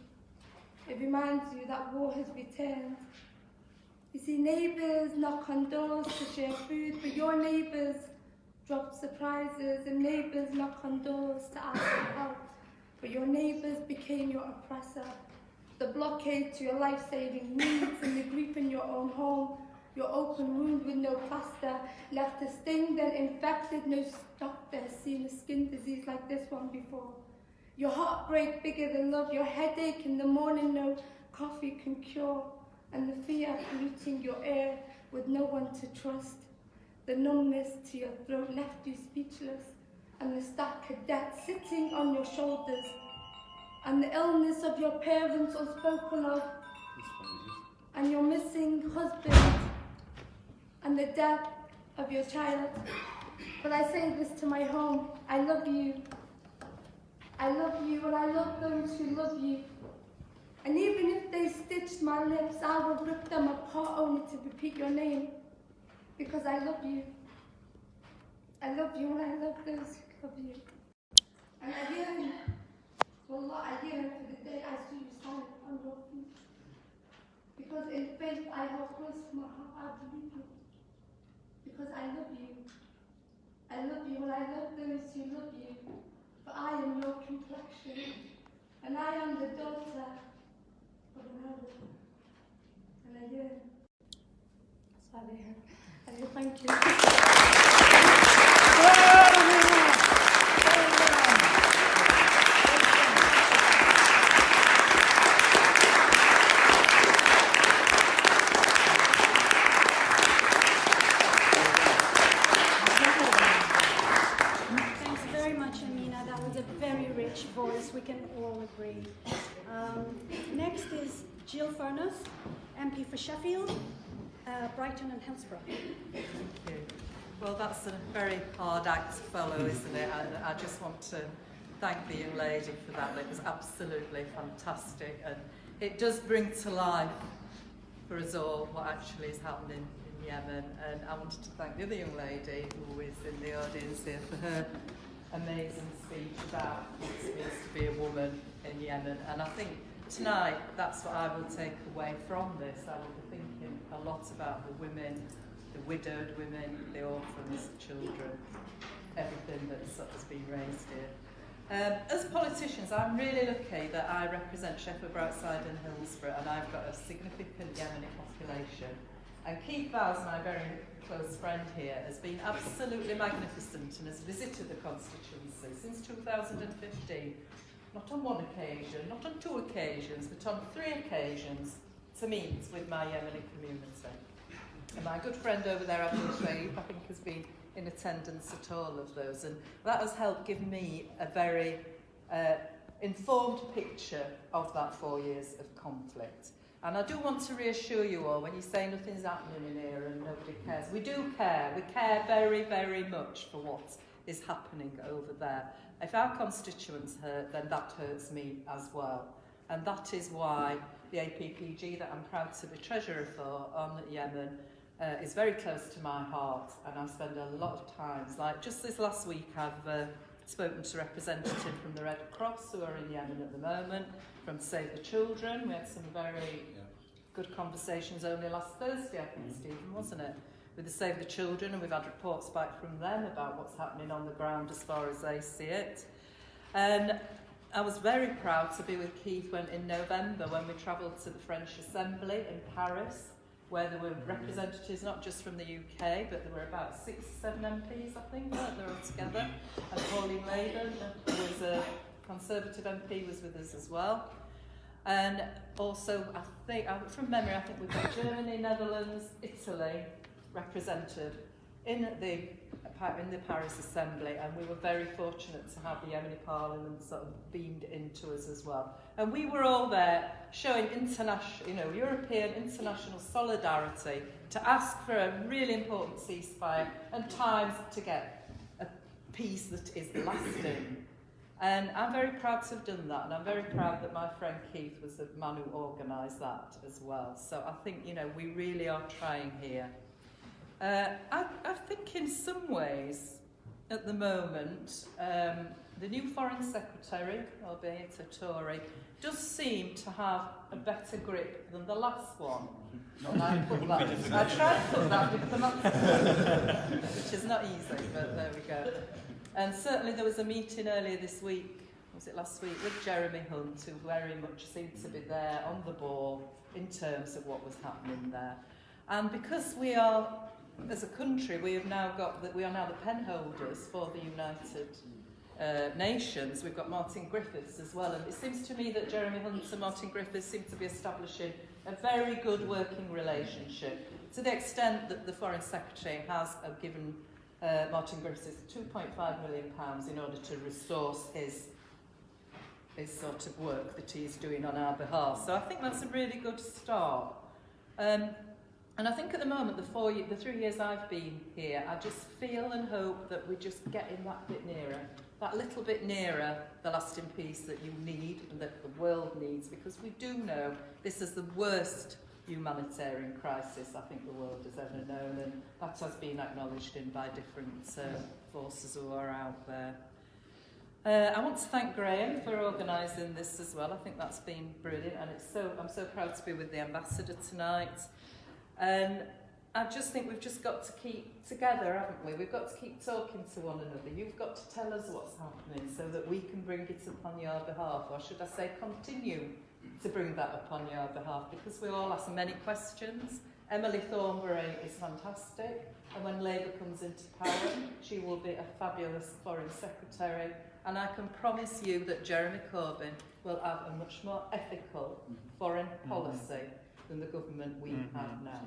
It reminds you that war has returned. You see, neighbours knock on doors to share food, but your neighbours drop surprises, and neighbours knock on doors to ask for help, but your neighbours became your oppressor. The blockade to your life-saving needs, and the grief in your own home, your open wound with no plaster, left a sting, then infected. No doctor has seen a skin disease like this one before. Your heartbreak bigger than love, your headache in the morning no coffee can cure, and the fear polluting your air with no one to trust. The numbness to your throat left you speechless, and the stack of debt sitting on your shoulders, and the illness of your parents unspoken of, and your missing husband, and the death of your child. But I say this to my home, I love you. I love you, and I love those who love you. And even if they stitched my lips, I will rip them apart only to repeat your name, because I love you. I love you, and I love those who love you. And I yearn, Wallah, I yearn for the day I see you stand on your feet. Because in faith I hold close to my heart, I believe you. Because I love you. I love you, and I love those who love you. For I am your complexion, and I am the daughter of an Arab. And I yearn. Thank you. Voice, we can all agree. Next is Jill Furness, MP for Sheffield, Brighton and Hillsborough. Thank you. Well, that's a very hard act to follow, isn't it? And I just want to thank the young lady for that. It was absolutely fantastic, and it does bring to life for us all what actually is happening in Yemen. And I wanted to thank the other young lady who is in the audience here for her amazing speech about what it means to be a woman in Yemen. And I think tonight that's what I will take away from this. I will be thinking a lot about the women, the widowed women, the orphans, children, everything that's been raised here. As politicians, I'm really lucky that I represent Sheffield, Brightside and Hillsborough, and I've got a significant Yemeni population. And Keith Vowes, my very close friend here, has been absolutely magnificent and has visited the constituency since 2015, not on one occasion, not on two occasions, but on 3 occasions to meet with my Yemeni community. And my good friend over there, Abdul Shaib, I think has been in attendance at all of those, and that has helped give me a very informed picture of that 4 years of conflict. And I do want to reassure you all, when you say nothing's happening in here and nobody cares, we do care. We care very, very much for what is happening over there. If our constituents hurt, then that hurts me as well. And that is why the APPG, that I'm proud to be treasurer for on Yemen, is very close to my heart, and I spend a lot of times, like just this last week, I've spoken to a representative from the Red Cross who are in Yemen at the moment, from Save the Children. We had some very good conversations only last Thursday, I think, Stephen, wasn't it? With the Save the Children, and we've had reports back from them about what's happening on the ground as far as they see it. And I was very proud to be with Keith in November when we travelled to the French Assembly in Paris, where there were representatives not just from the UK, but there were about 6 or 7 MPs, I think, weren't there, all together. And Pauline Labour, who was a Conservative MP, was with us as well. And also, I think, from memory, I think we've got Germany, Netherlands, Italy represented in the Paris Assembly, and we were very fortunate to have the Yemeni Parliament sort of beamed into us as well. And we were all there showing international, European international solidarity to ask for a really important ceasefire and times to get a peace that is lasting. And I'm very proud to have done that, and I'm very proud that my friend Keith was the man who organised that as well. So I think, we really are trying here. I think in some ways, at the moment, the new Foreign Secretary, albeit a Tory, does seem to have a better grip than the last one. And I tried to put that diplomatically, which is not easy, but there we go. And certainly there was a meeting earlier this week, was it last week, with Jeremy Hunt, who very much seemed to be there on the ball in terms of what was happening there. And because we are, as a country, we are now the pen holders for the United Nations. We've got Martin Griffiths as well, and it seems to me that Jeremy Hunt and Martin Griffiths seem to be establishing a very good working relationship, to the extent that the Foreign Secretary has given Martin Griffiths £2.5 million in order to resource his sort of work that he's doing on our behalf. So I think that's a really good start. And I think at the moment, the 3 years I've been here, I just feel and hope that we're just getting that bit nearer, that little bit nearer the lasting peace that you need and that the world needs, because we do know this is the worst humanitarian crisis I think the world has ever known, and that has been acknowledged by different forces who are out there. I want to thank Graham for organising this as well. I think that's been brilliant, and I'm so proud to be with the Ambassador tonight. And I just think we've just got to keep together, haven't we? We've got to keep talking to one another. You've got to tell us what's happening so that we can bring it upon your behalf, or should I say continue to bring that upon your behalf, because we all ask many questions. Emily Thornberry is fantastic, and when Labour comes into power, she will be a fabulous Foreign Secretary, and I can promise you that Jeremy Corbyn will have a much more ethical foreign policy than the government we have now.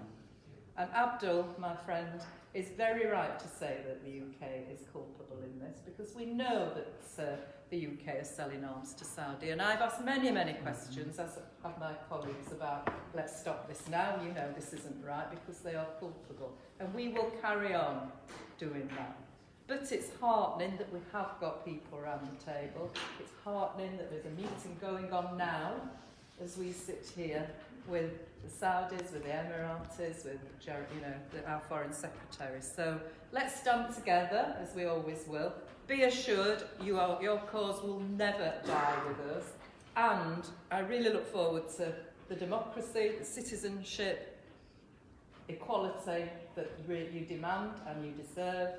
And Abdul, my friend, is very right to say that the UK is culpable in this, because we know that the UK is selling arms to Saudi. And I've asked many, many questions, as have my colleagues, about let's stop this now, this isn't right, because they are culpable. And we will carry on doing that. But it's heartening that we have got people around the table. It's heartening that there's a meeting going on now, as we sit here, with the Saudis, with the Emiratis, with our Foreign Secretary. So let's stand together, as we always will. Be assured your cause will never die with us. And I really look forward to the democracy, the citizenship, equality that you demand and you deserve.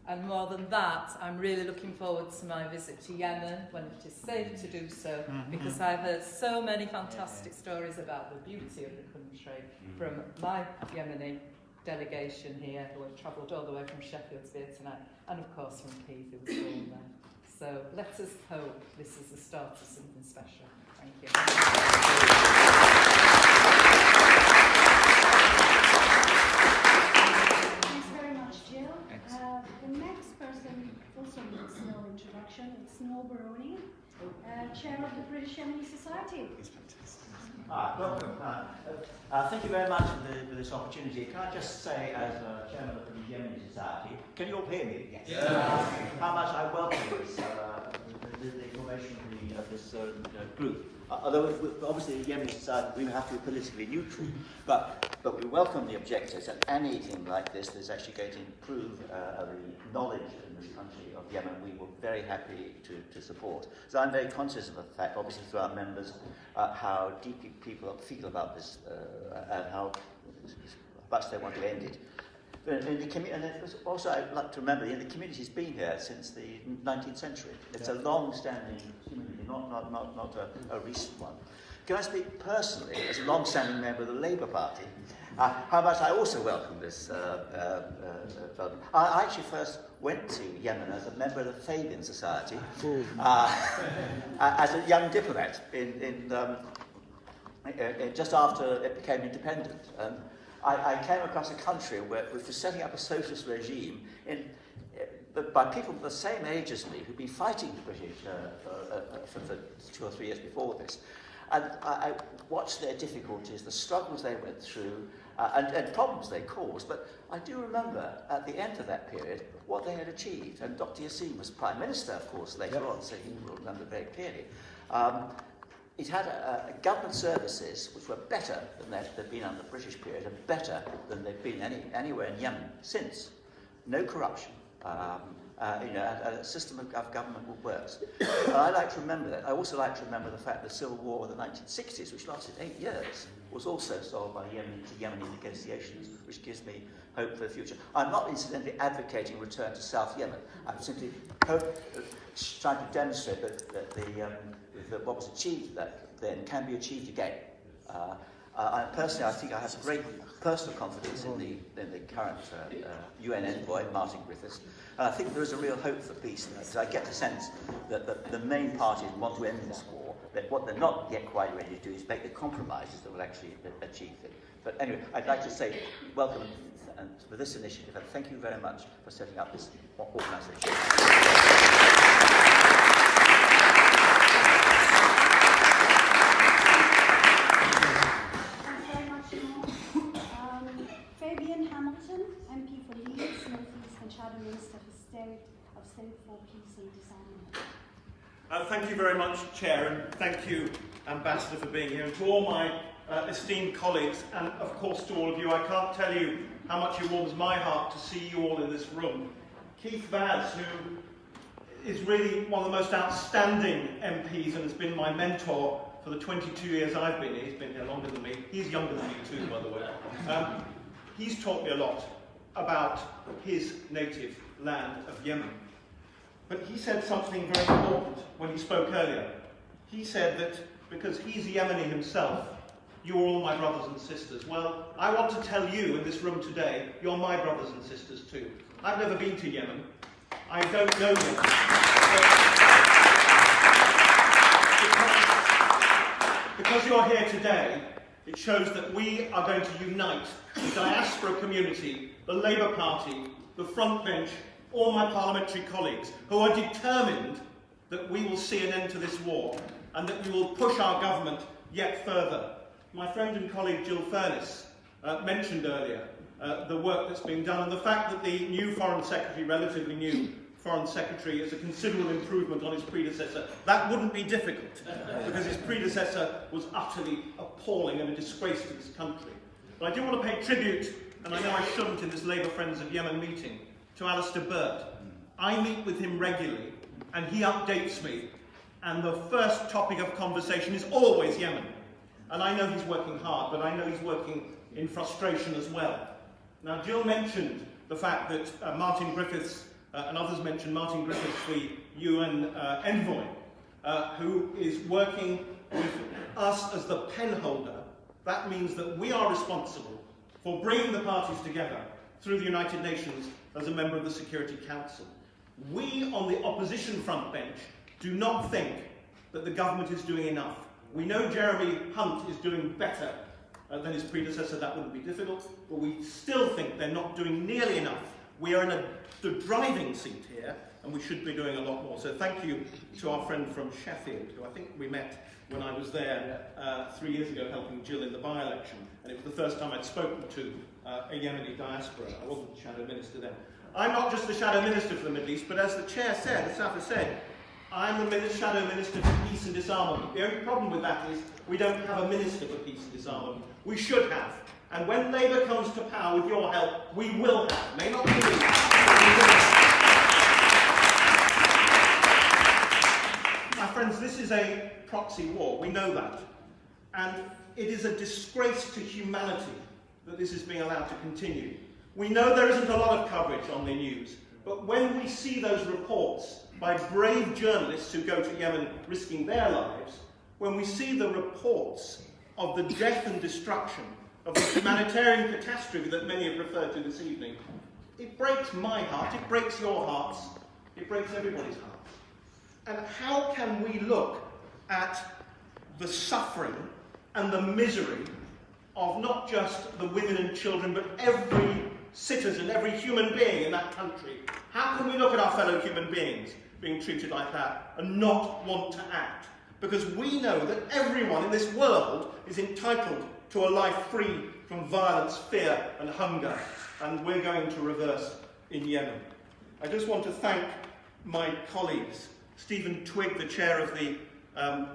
And more than that, I'm really looking forward to my visit to Yemen when it is safe to do so, because I've heard so many fantastic stories about the beauty of the country from my Yemeni delegation here, who have travelled all the way from Sheffield to be here tonight, and of course from Keith, who was born there. So let us hope this is the start of something special. Thank you. The next person also needs no introduction. It's Noel Baroni, Chair of the British Yemeni Society. Welcome. Thank you very much for this opportunity. Can I just say, as chairman of the Yemeni Society, can you all hear me? Yes. How much I welcome this, the formation of this group. Although obviously the Yemeni Society, we have to be politically neutral, but we welcome the objectives, and anything like this that's actually going to improve the knowledge in this country of Yemen, we were very happy to support. So I'm very conscious of the fact, obviously through our members, how deeply people feel about this and how much they want to end it. And also I'd like to remember, the community's been here since the 19th century. It's a long-standing community, not a recent one. Can I speak personally, as a long-standing member of the Labour Party, how much I also welcome this development. I actually first went to Yemen as a member of the Fabian Society, as a young diplomat just after it became independent. I came across a country which was setting up a socialist regime by people the same age as me who'd been fighting the British for 2 or 3 years before this. And I watched their difficulties, the struggles they went through, and problems they caused. But I do remember at the end of that period what they had achieved. And Dr. Yassin was Prime Minister, of course, later on, so he will remember very clearly. It had government services which were better than they'd been under the British period, and better than they've been anywhere in Yemen since. No corruption, a system of government that works. And I like to remember that. I also like to remember the fact that the civil war of the 1960s, which lasted 8 years, was also solved by the Yemeni negotiations, which gives me hope for the future. I'm not incidentally advocating return to South Yemen. I'm simply trying to demonstrate that what was achieved then can be achieved again. Personally, I think I have great personal confidence in the current UN envoy, Martin Griffiths. And I think there is a real hope for peace there, because I get the sense that the main parties want to end this war, that what they're not yet quite ready to do is make the compromises that will actually achieve it. But anyway, I'd like to say welcome and for this initiative, and thank you very much for setting up this organisation. Thank you very much, Chair, and thank you, Ambassador, for being here, and to all my esteemed colleagues, and of course to all of you. I can't tell you how much it warms my heart to see you all in this room. Keith Vaz, who is really one of the most outstanding MPs and has been my mentor for the 22 years I've been here. He's been here longer than me. He's younger than me too, by the way. He's taught me a lot about his native land of Yemen. But he said something very important when he spoke earlier. He said that because he's Yemeni himself, you're all my brothers and sisters. Well, I want to tell you in this room today, you're my brothers and sisters too. I've never been to Yemen. I don't know Yemen. Because you're here today, it shows that we are going to unite the diaspora community, the Labour Party, the front bench, all my parliamentary colleagues, who are determined that we will see an end to this war and that we will push our government yet further. My friend and colleague Jill Furness mentioned earlier the work that's being done and the fact that the new Foreign Secretary, relatively new Foreign Secretary, is a considerable improvement on his predecessor. That wouldn't be difficult because his predecessor was utterly appalling and a disgrace to this country. But I do want to pay tribute, and I know I shouldn't in this Labour Friends of Yemen meeting, to Alistair Burt. I meet with him regularly and he updates me, and the first topic of conversation is always Yemen. And I know he's working hard, but I know he's working in frustration as well. Now, Jill mentioned the fact that Martin Griffiths and others mentioned Martin Griffiths, the UN envoy, who is working with us as the pen holder. That means that we are responsible for bringing the parties together through the United Nations as a member of the Security Council. We on the opposition front bench do not think that the government is doing enough. We know Jeremy Hunt is doing better than his predecessor. That wouldn't be difficult, but we still think they're not doing nearly enough. We are in the driving seat here, and we should be doing a lot more. So thank you to our friend from Sheffield, who I think we met when I was there 3 years ago helping Jill in the by-election, and it was the first time I'd spoken to a Yemeni diaspora. I wasn't the Shadow Minister then. I'm not just the Shadow Minister for the Middle East, but as the Chair said, as Safa said, I'm the Shadow Minister for Peace and Disarmament. The only problem with that is we don't have a Minister for Peace and Disarmament. We should have. And when Labour comes to power with your help, we will have. May not be me. My friends, this is a proxy war. We know that. And it is a disgrace to humanity that this is being allowed to continue. We know there isn't a lot of coverage on the news, but when we see those reports by brave journalists who go to Yemen risking their lives, when we see the reports of the death and destruction of the humanitarian catastrophe that many have referred to this evening, it breaks my heart, it breaks your hearts, it breaks everybody's hearts. And how can we look at the suffering and the misery of not just the women and children, but every citizen, every human being in that country? How can we look at our fellow human beings being treated like that and not want to act? Because we know that everyone in this world is entitled to a life free from violence, fear and hunger, and we're going to reverse in Yemen. I just want to thank my colleagues. Stephen Twigg, the chair of the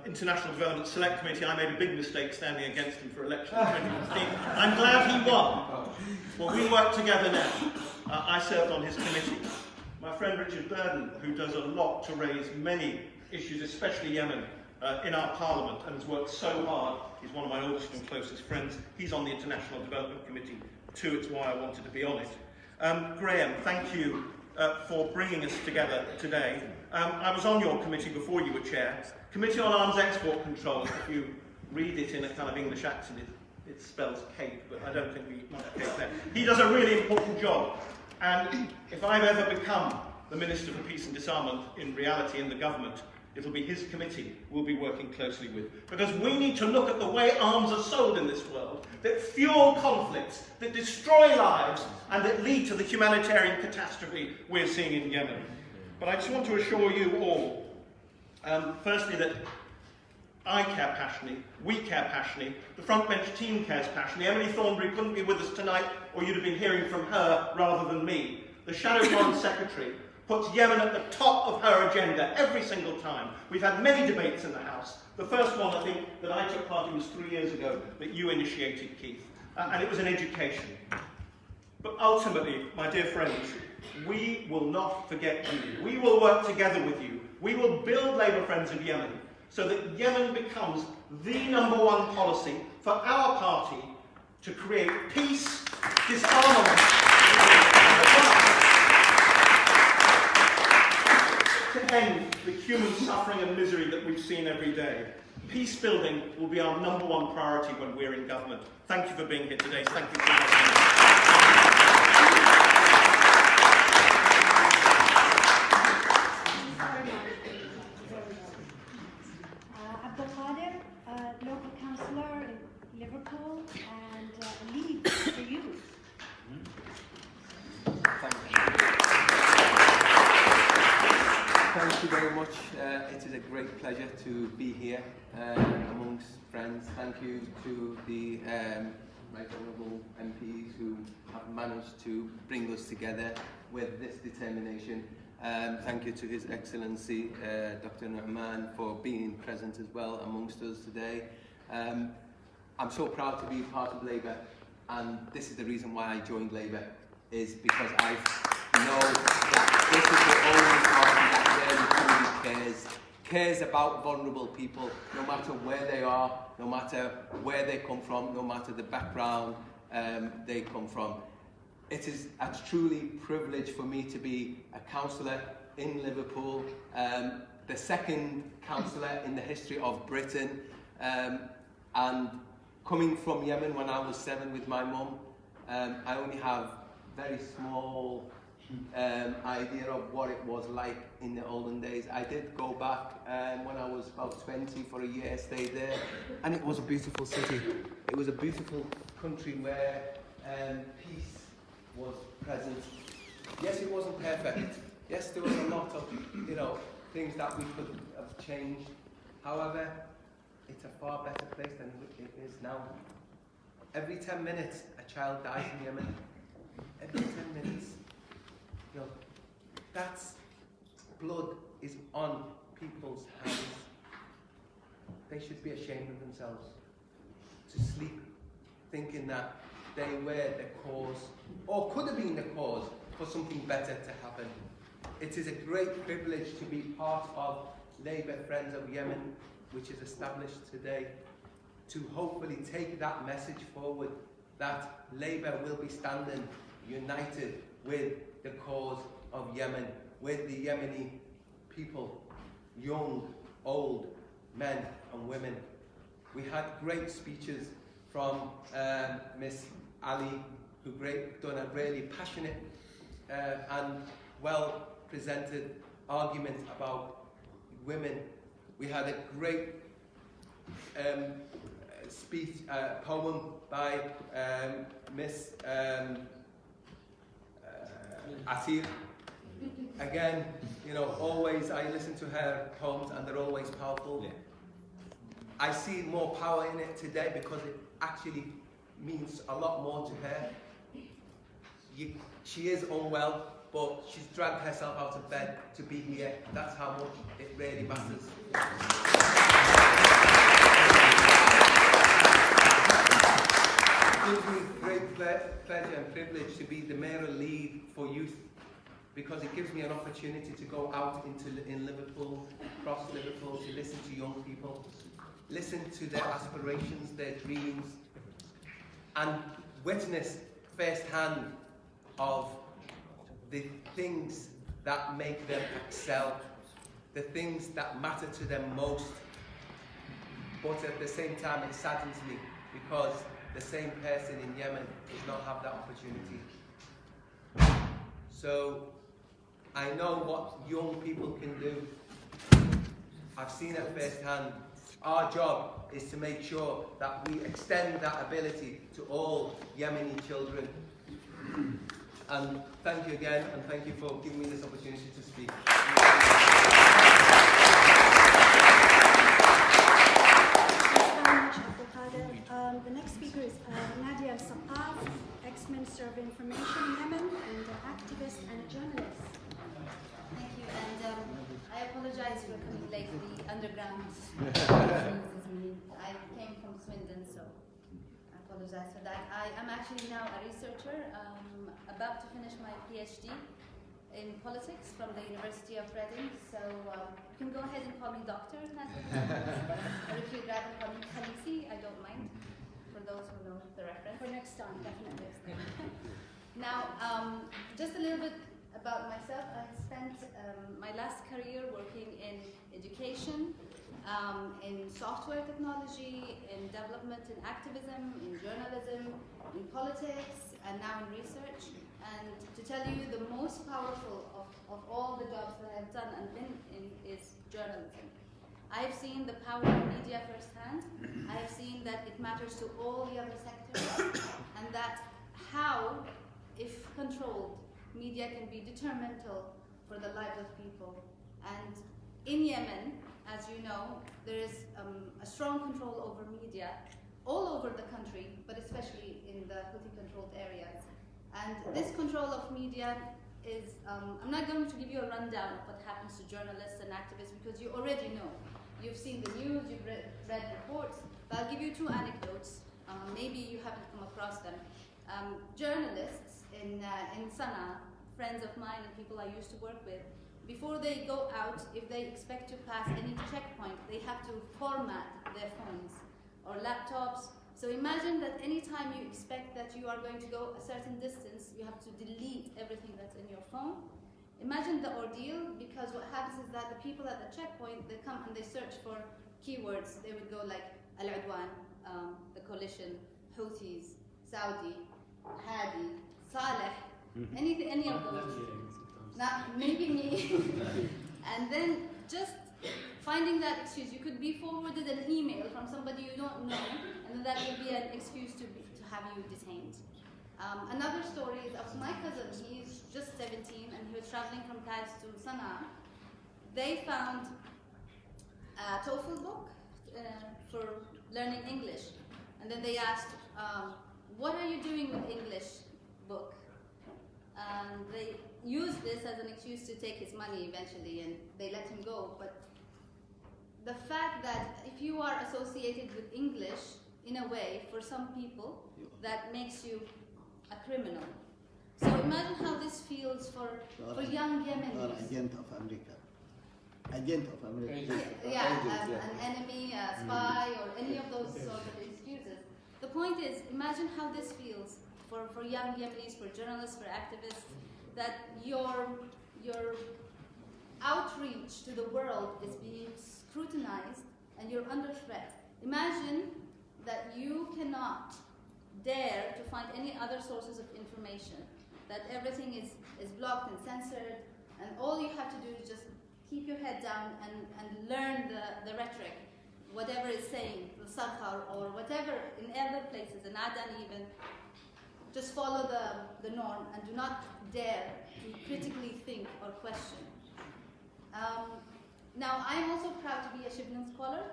International Development Select Committee, I made a big mistake standing against him for election in 2015. I'm glad he won. Well, we work together now. I served on his committee. My friend Richard Burden, who does a lot to raise many issues, especially Yemen, in our Parliament, and has worked so hard. He's one of my oldest and closest friends. He's on the International Development Committee too. It's why I wanted to be on it. Graham, thank you for bringing us together today. I was on your committee before you were chair. Committee on Arms Export Control. If you read it in a kind of English accent, it spells cake, but I don't think we eat much cake there. He does a really important job. And if I've ever become the Minister for Peace and Disarmament in reality in the government, it'll be his committee we'll be working closely with. Because we need to look at the way arms are sold in this world, that fuel conflicts, that destroy lives, and that lead to the humanitarian catastrophe we're seeing in Yemen. But I just want to assure you all, firstly, that I care passionately, we care passionately, the front bench team cares passionately. Emily Thornberry couldn't be with us tonight, or you'd have been hearing from her rather than me. The Shadow Foreign Secretary puts Yemen at the top of her agenda every single time. We've had many debates in the House. The first one, I think, that I took part in was 3 years ago, that you initiated, Keith, and it was an education. But ultimately, my dear friends, we will not forget you. We will work together with you. We will build Labour Friends of Yemen so that Yemen becomes the #1 policy for our party to create peace, disarmament, to end the human suffering and misery that we've seen every day. Peace building will be our #1 priority when we're in government. Thank you for being here today. Thank you for listening. Local councillor in Liverpool and lead for youth. Thank you very much. It is a great pleasure to be here amongst friends. Thank you to the right honourable MPs who have managed to bring us together with this determination. Thank you to His Excellency Dr. Nu'man for being present as well amongst us today. I'm so proud to be part of Labour, and this is the reason why I joined Labour, is because I know that this is the only party that really truly cares about vulnerable people, no matter where they are, no matter where they come from, no matter the background they come from. It is a truly privilege for me to be a councillor in Liverpool, the second councillor in the history of Britain, and coming from Yemen when I was 7 with my mum. I only have very small idea of what it was like in the olden days. I did go back when I was about 20 for a year, stayed there, and it was a beautiful city. It was a beautiful country where peace was present. Yes, it wasn't perfect, Yes, there was a lot of, things that we could have changed. However, it's a far better place than it is now. Every 10 minutes, a child dies in Yemen. Every 10 minutes. That's blood is on people's hands. They should be ashamed of themselves. To sleep thinking that they were the cause, or could have been the cause, for something better to happen. It is a great privilege to be part of Labour Friends of Yemen, which is established today, to hopefully take that message forward, that Labour will be standing united with the cause of Yemen, with the Yemeni people, young, old, men and women. We had great speeches from Miss Ali, who done a really passionate and well presented argument about women. We had a great speech, poem by Miss Asir. Again, always I listen to her poems and they're always powerful. Yeah. I see more power in it today because it actually means a lot more to her. She is unwell, but she's dragged herself out of bed to be here. That's how much it really matters. It gives me great pleasure and privilege to be the mayoral lead for youth, because it gives me an opportunity to go out in Liverpool, across Liverpool, to listen to young people, listen to their aspirations, their dreams, and witness firsthand of the things that make them excel, the things that matter to them most. But at the same time, it saddens me because the same person in Yemen does not have that opportunity. So I know what young people can do. I've seen it firsthand. Our job is to make sure that we extend that ability to all Yemeni children. And thank you again, and thank you for giving me this opportunity to speak. The next speaker is Nadia Al-Saqaf, ex-Minister of Information in Yemen, and an activist and a journalist. Thank you, and I apologize for coming late. The underground I came from Swindon, so I apologize for that. I am actually now a researcher, about to finish my PhD in politics from the University of Reading, so you can go ahead and call me Doctor, or if you'd rather call me Khalisi, I don't mind, for those who know the reference. For next time, definitely. Now, just a little bit about myself. I spent my last career working in education, in software technology, in development, in activism, in journalism, in politics, and now in research. And to tell you, the most powerful of all the jobs that I've done and been in is journalism. I've seen the power of media firsthand. I've seen that it matters to all the other sectors, and that how, if controlled, media can be detrimental for the lives of people. And in Yemen, as you know, there is a strong control over media all over the country, but especially in the Houthi-controlled areas. And this control of media is, I'm not going to give you a rundown of what happens to journalists and activists because you already know. You've seen the news, you've read reports, but I'll give you two anecdotes. Maybe you haven't come across them. Journalists in Sana'a, friends of mine and people I used to work with, before they go out, if they expect to pass any checkpoint, they have to format their phones or laptops. So imagine that anytime you expect that you are going to go a certain distance, you have to delete everything that's in your phone. Imagine the ordeal, because what happens is that the people at the checkpoint, they come and they search for keywords. They would go like Al-Udwan, the coalition, Houthis, Saudi, Hadi, Saleh, any of those. Now, maybe me. And then just finding that excuse. You could be forwarded an email from somebody you don't know, and then that would be an excuse to have you detained. Another story is of my cousin. He's just 17 and he was traveling from Taiz to Sana'a. They found a TOEFL book for learning English. And then they asked, what are you doing with English book? And they used this as an excuse to take his money eventually, and they let him go. But the fact that if you are associated with English in a way, for some people, that makes you a criminal. So imagine how this feels for young Yemenis. Agent of America. Agent of America. An enemy, a spy, or any of those sorts of excuses. The point is, imagine how this feels for young Yemenis, for journalists, for activists, that your outreach to the world is being scrutinized and you're under threat. Imagine that you cannot dare to find any other sources of information, that everything is blocked and censored, and all you have to do is just keep your head down and learn the rhetoric, whatever is saying, the Sarkar or whatever in other places, in Adan even. Just follow the norm and do not dare to critically think or question. Now, I'm also proud to be a Shibnan scholar.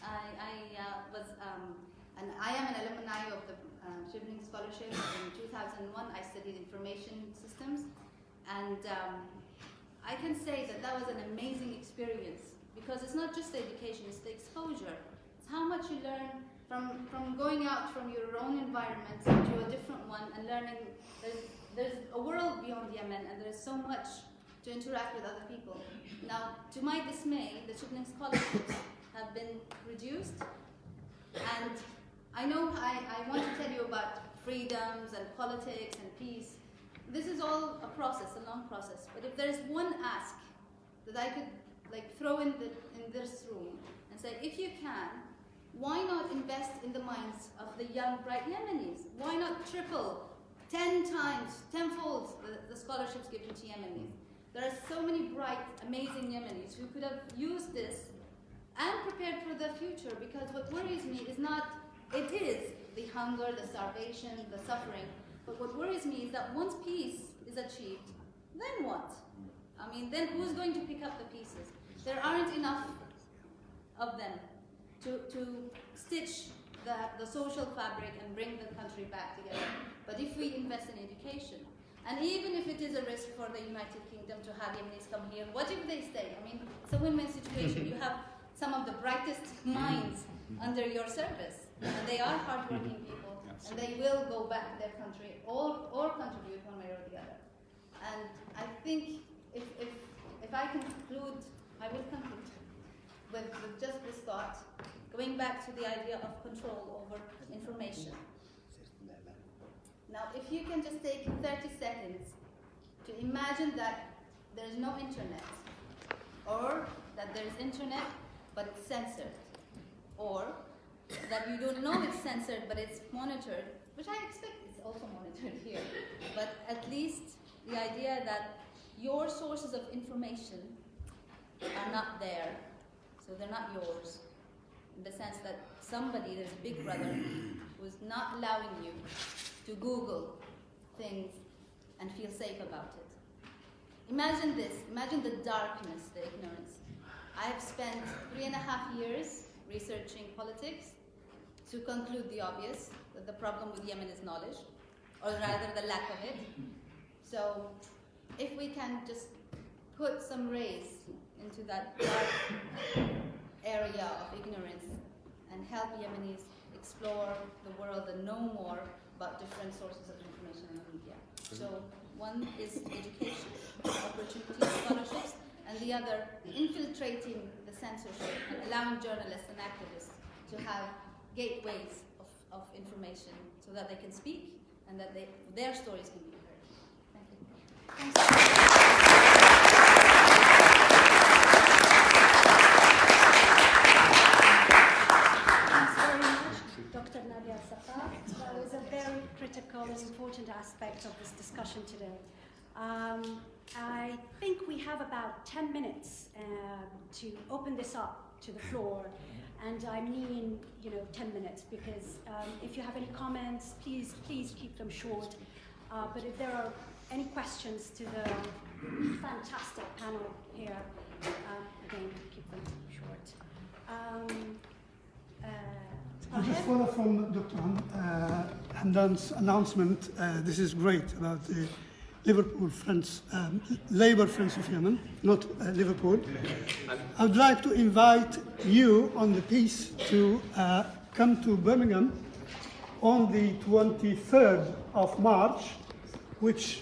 I am an alumni of the Shibnan Scholarship. In 2001, I studied information systems, and I can say that was an amazing experience, because it's not just the education, it's the exposure. It's how much you learn from going out from your own environment to a different one and learning there's a world beyond Yemen, and there's so much to interact with other people. Now, to my dismay, the Shibnan scholarships have been reduced, and I know I want to tell you about freedoms and politics and peace. This is all a process, a long process. But if there's one ask that I could throw in this room and say, if you can, why not invest in the minds of the young, bright Yemenis? Why not triple, 10 times, tenfold the scholarships given to Yemenis? There are so many bright, amazing Yemenis who could have used this and prepared for the future, because what worries me is not, it is the hunger, the starvation, the suffering, but what worries me is that once peace is achieved, then what? I mean, then who's going to pick up the pieces? There aren't enough of them to stitch the social fabric and bring the country back together. But if we invest in education, and even if it is a risk for the United Kingdom to have Yemenis come here, what if they stay? I mean, it's a win-win situation. You have some of the brightest minds under your service, and they are hardworking people, and they will go back to their country or contribute one way or the other. And I think if I can conclude, I will conclude with just this thought, going back to the idea of control over information. Now, if you can just take 30 seconds to imagine that there's no internet, or that there's internet but it's censored, or that you don't know it's censored but it's monitored, which I expect is also monitored here, but at least the idea that your sources of information are not there, so they're not yours, in the sense that somebody, there's a big brother, who's not allowing you to Google things and feel safe about it. Imagine this, imagine the darkness, the ignorance. I have spent 3.5 years researching politics to conclude the obvious, that the problem with Yemen is knowledge, or rather the lack of it. So if we can just put some rays into that dark area of ignorance and help Yemenis explore the world and know more about different sources of information in the media. So one is education, opportunities, scholarships, and the other, infiltrating the censorship and allowing journalists and activists to have gateways of information so that they can speak and that their stories can be heard. Thank you. Thanks very much, Dr. Nadia Safar. That was a very critical and important aspect of this discussion today. I think we have about 10 minutes to open this up to the floor. And I mean, 10 minutes, because if you have any comments, please keep them short. But if there are any questions to the fantastic panel here, again, keep them short. I'll just follow from Dr. Hamdan's announcement. This is great about the Liverpool Friends, Labour Friends of Yemen, not Liverpool. I would like to invite you on the piece to come to Birmingham on the 23rd of March, which